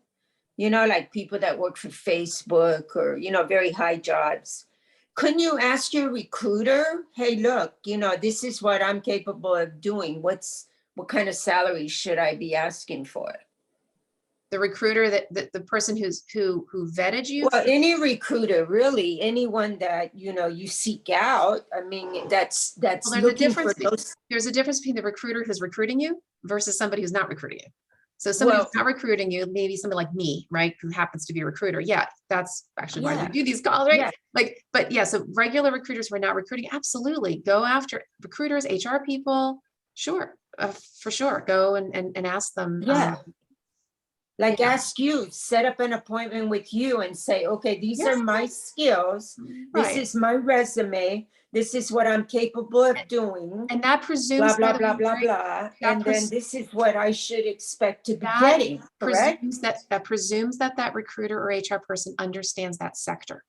you know, like people that work for Facebook or, you know, very high jobs. Couldn't you ask your recruiter, hey, look, you know, this is what I'm capable of doing. What kind of salary should I be asking for? The recruiter the person who vetted you. Well, any recruiter, really, anyone that, you know, you seek out. I mean, that's Well, there's a looking difference. for those. There's a difference between the recruiter who's recruiting you versus somebody who's not recruiting you. So somebody Well- who's not recruiting you, maybe somebody like me, right, who happens to be a recruiter. Yeah, that's actually why we Yeah. do these calls, right? Yeah. Like, but yeah, so regular recruiters who are not recruiting, absolutely go after recruiters, HR people. Sure, for sure, go and ask them. Yeah. Like Yeah. ask you, set up an appointment with you and say, okay, these Yes. are my skills. This Right. is my resume. This is what I'm capable of doing. And that Blah, presumes blah, by the blah, way, blah, Mary, blah. And then this is what I should expect to be That getting, correct? presumes that recruiter or HR person understands that sector,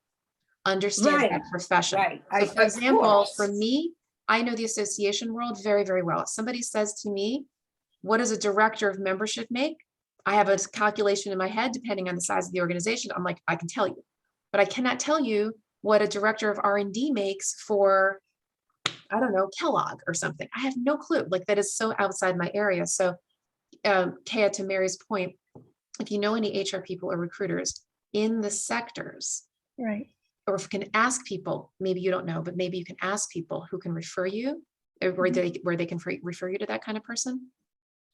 understands that Right, profession. right. So for Of example, for course. me, I know the association world very, very well. If somebody says to me, what does a director of membership make? I have a calculation in my head, depending on the size of the organization. I'm like, I can tell you, but I cannot tell you what a director of R&D makes for, I don't know, Kellogg or something. I have no clue. Like that is so outside my area. So Kaya, to Mary's point, if you know any HR people or recruiters in the sectors, right. or if you can ask people, maybe you don't know, but maybe you can ask people who can refer you, or where they can refer you to that kind of person.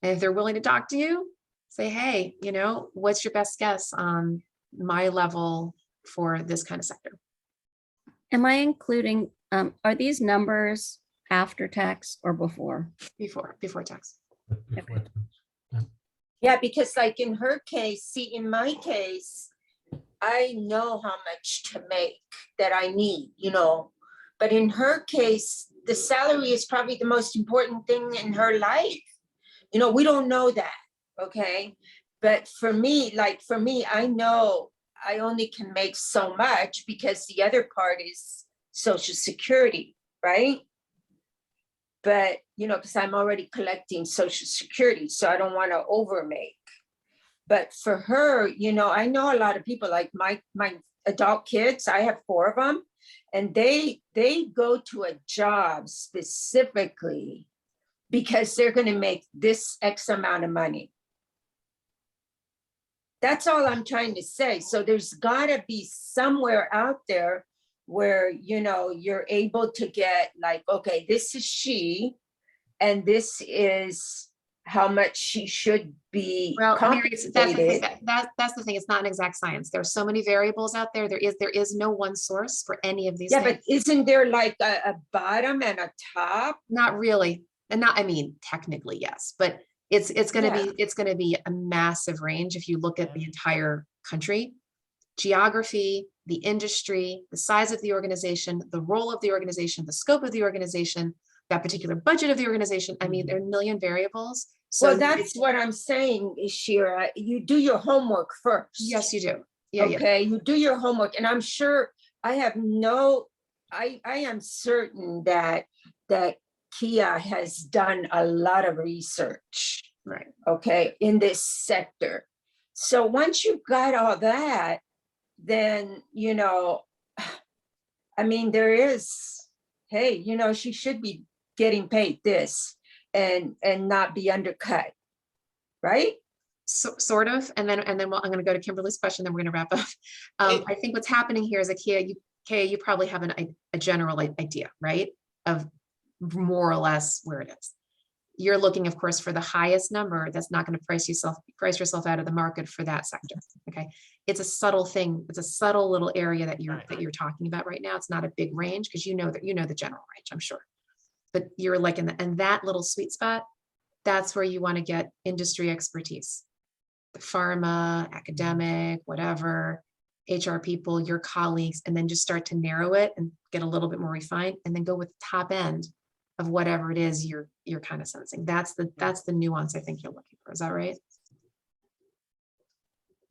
And if they're willing to talk to you, say, hey, you know, what's your best guess on my level for this kind of sector? Am I including, are these numbers after tax or before? Before tax. Yeah, because like in her case, see, in my case, I know how much to make that I need, you know. But in her case, the salary is probably the most important thing in her life. You know, we don't know that, okay? But for me, I know I only can make so much because the other part is Social Security, right? But, you know, because I'm already collecting Social Security, so I don't want to overmake. But for her, you know, I know a lot of people, like my adult kids, I have 4 of them, and they go to a job specifically because they're going to make this X amount of money. That's all I'm trying to say. So there's got to be somewhere out there where, you know, you're able to get like, okay, this is she, and this is how much she should be Well, Mary, that's the thing. compensated. That's the thing. It's not an exact science. There's so many variables out there. There is no one source for any of these Yeah, things. but isn't there like a bottom and a top? Not really. And not, I mean, technically, yes, but it's gonna Yeah. be a massive range if you look at the entire country. geography, the industry, the size of the organization, the role of the organization, the scope of the organization, that particular budget of the organization. I mean, there are a million variables. So Well, that's what I'm saying, Shira. You do your homework first. yes, you do. Yeah, yeah. Okay, you do your homework, and I'm sure I am certain that Kia has done a lot of research, Right. okay, in this sector. So once you've got all that, then, you know, I mean, there is, hey, you know, she should be getting paid this and not be undercut, right? So, sort of, and then I'm going to go to Kimberly's question, then we're going to wrap up. I think what's happening here is Kia, you probably have a general idea, right, of more or less where it is. You're looking, of course, for the highest number that's not going to price yourself out of the market for that sector. Okay, it's a subtle thing. It's a subtle little area that you're talking about right now. It's not a big range because you know the general range, I'm sure, but you're like in that little sweet spot. That's where you want to get industry expertise, the pharma, academic, whatever, HR people, your colleagues, and then just start to narrow it and get a little bit more refined, and then go with the top end of whatever it is you're kind of sensing. That's the nuance I think you're looking for. Is that right?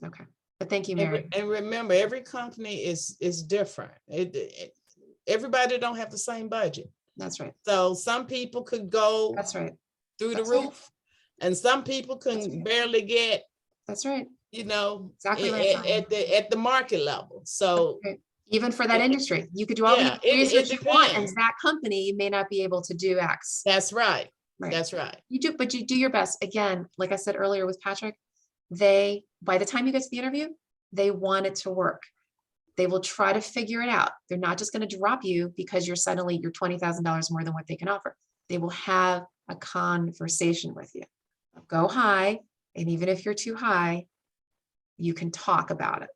Okay, but thank you, Mary. And remember, every company is different. Everybody don't have the same budget. That's right. So some people could go That's right. through That's the right. roof, and some people can barely get, That's right. you know, Exactly right. at the market level. So okay. Even for that industry, you could do all the research you want, and that company may not be able to do X. That's right. Right. That's right. But you do your best. Again, like I said earlier with Patrick, by the time you get to the interview, they want it to work. They will try to figure it out. They're not just going to drop you because you're $20,000 more than what they can offer. They will have a conversation with you. Go high, and even if you're too high, you can talk about it.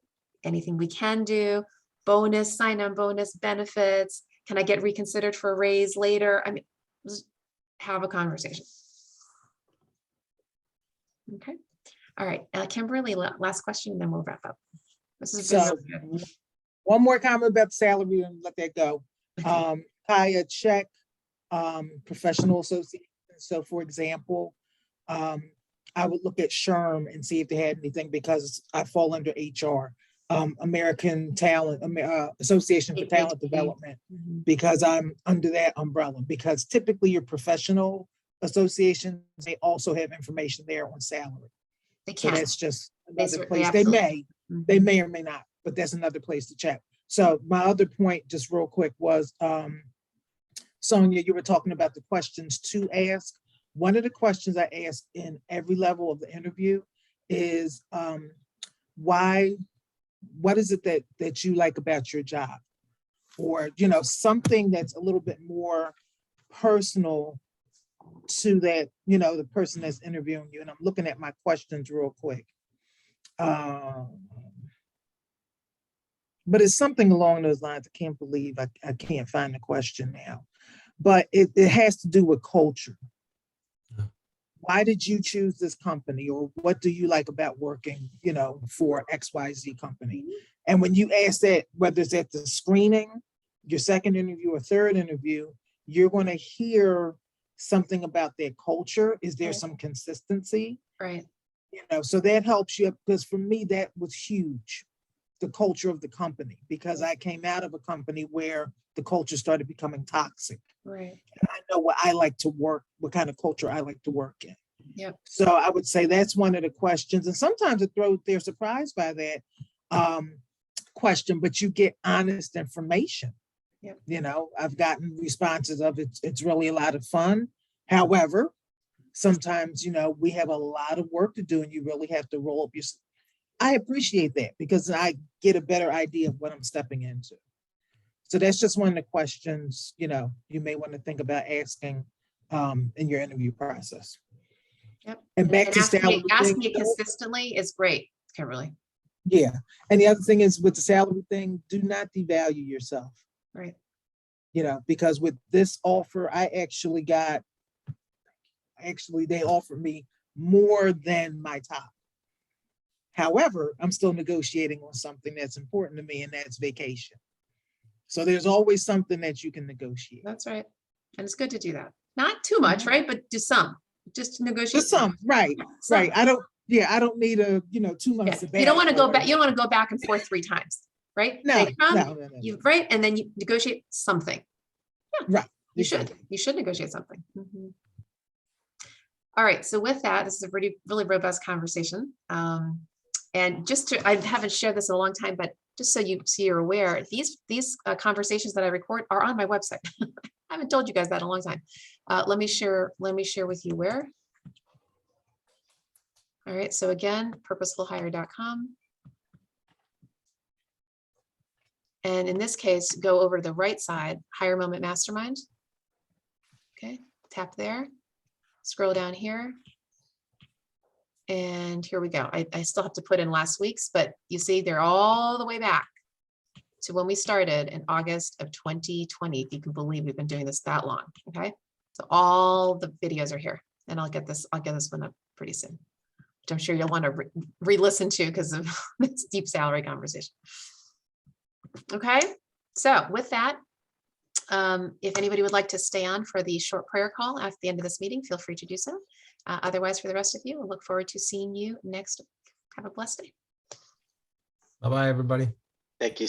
Anything we can do, bonus, sign-on bonus, benefits. Can I get reconsidered for a raise later? I mean, just have a conversation. Okay. All right. Kimberly, last question, and then we'll wrap up. This is So one more comment about salary and let that go. Kaya, check professional association. So for example, I would look at SHRM and see if they had anything, because I fall under HR, American Talent, Association for Talent Development, because I'm under that umbrella, because typically your professional associations, they also have information there on salary. They can. So that's just another They place. absolutely. They may or may not, but that's another place to check. So my other point, just real quick, was Sonia, you were talking about the questions to ask. One of the questions I ask in every level of the interview is what is it that you like about your job? Or, you know, something that's a little bit more personal to that, you know, the person that's interviewing you. And I'm looking at my questions real quick. But it's something along those lines. I can't believe I can't find the question now. But it has to do with culture. Why did you choose this company, or what do you like about working, you know, for XYZ company? And when you ask that, whether it's at the screening, your second interview or third interview, you're going to hear something about their culture. Is there some consistency? Right. You know, so that helps you, because for me, that was huge, the culture of the company, because I came out of a company where the culture started becoming toxic. Right. And I know what I like to work, what kind of culture I like to work in. Yep. So I would say that's one of the questions. And sometimes they're surprised by that question, but you get honest information. Yep. You know, I've gotten responses of it's really a lot of fun. However, sometimes, you know, we have a lot of work to do and you really have to roll up your sleeves. I appreciate that, because I get a better idea of what I'm stepping into. So that's just one of the questions, you know, you may want to think about asking in your interview process. Yep. And back to salary. Asking it consistently is great, Kimberly. Yeah. And the other thing is, with the salary thing, do not devalue yourself. Right. You know, because with this offer, they offered me more than my top However, I'm still negotiating on something that's important to me, and that's vacation. So there's always something that you can negotiate. That's right. And it's good to do that. Not too much, right? But do some, just negotiate. Just some, right, Some. right. I don't need a, 2 months. Yeah. You don't want to go back. You don't want to go back and forth 3 times, right? No, They come, no. you right, and then you negotiate something. Yeah, Right. you should. You should negotiate something. Mhm. All right. So with that, this is a really, really robust conversation. And just to, I haven't shared this in a long time, but just so you're aware, these conversations that I record are on my website. I haven't told you guys that in a long time. Let me share with you where. All right. So again, purposefulhire.com. And in this case, go over to the right side, Hire Moment Mastermind. Okay, tap there, scroll down here. And here we go. I still have to put in last week's, but you see they're all the way back to when we started in August of 2020. If you can believe we've been doing this that long. Okay, so all the videos are here, and I'll get this one up pretty soon, which I'm sure you'll want to re-listen to because of this deep salary conversation. Okay, so with that, if anybody would like to stay on for the short prayer call at the end of this meeting, feel free to do so. Otherwise, for the rest of you, I look forward to seeing you next week. Have a blessed day. Bye-bye, everybody. Thank you.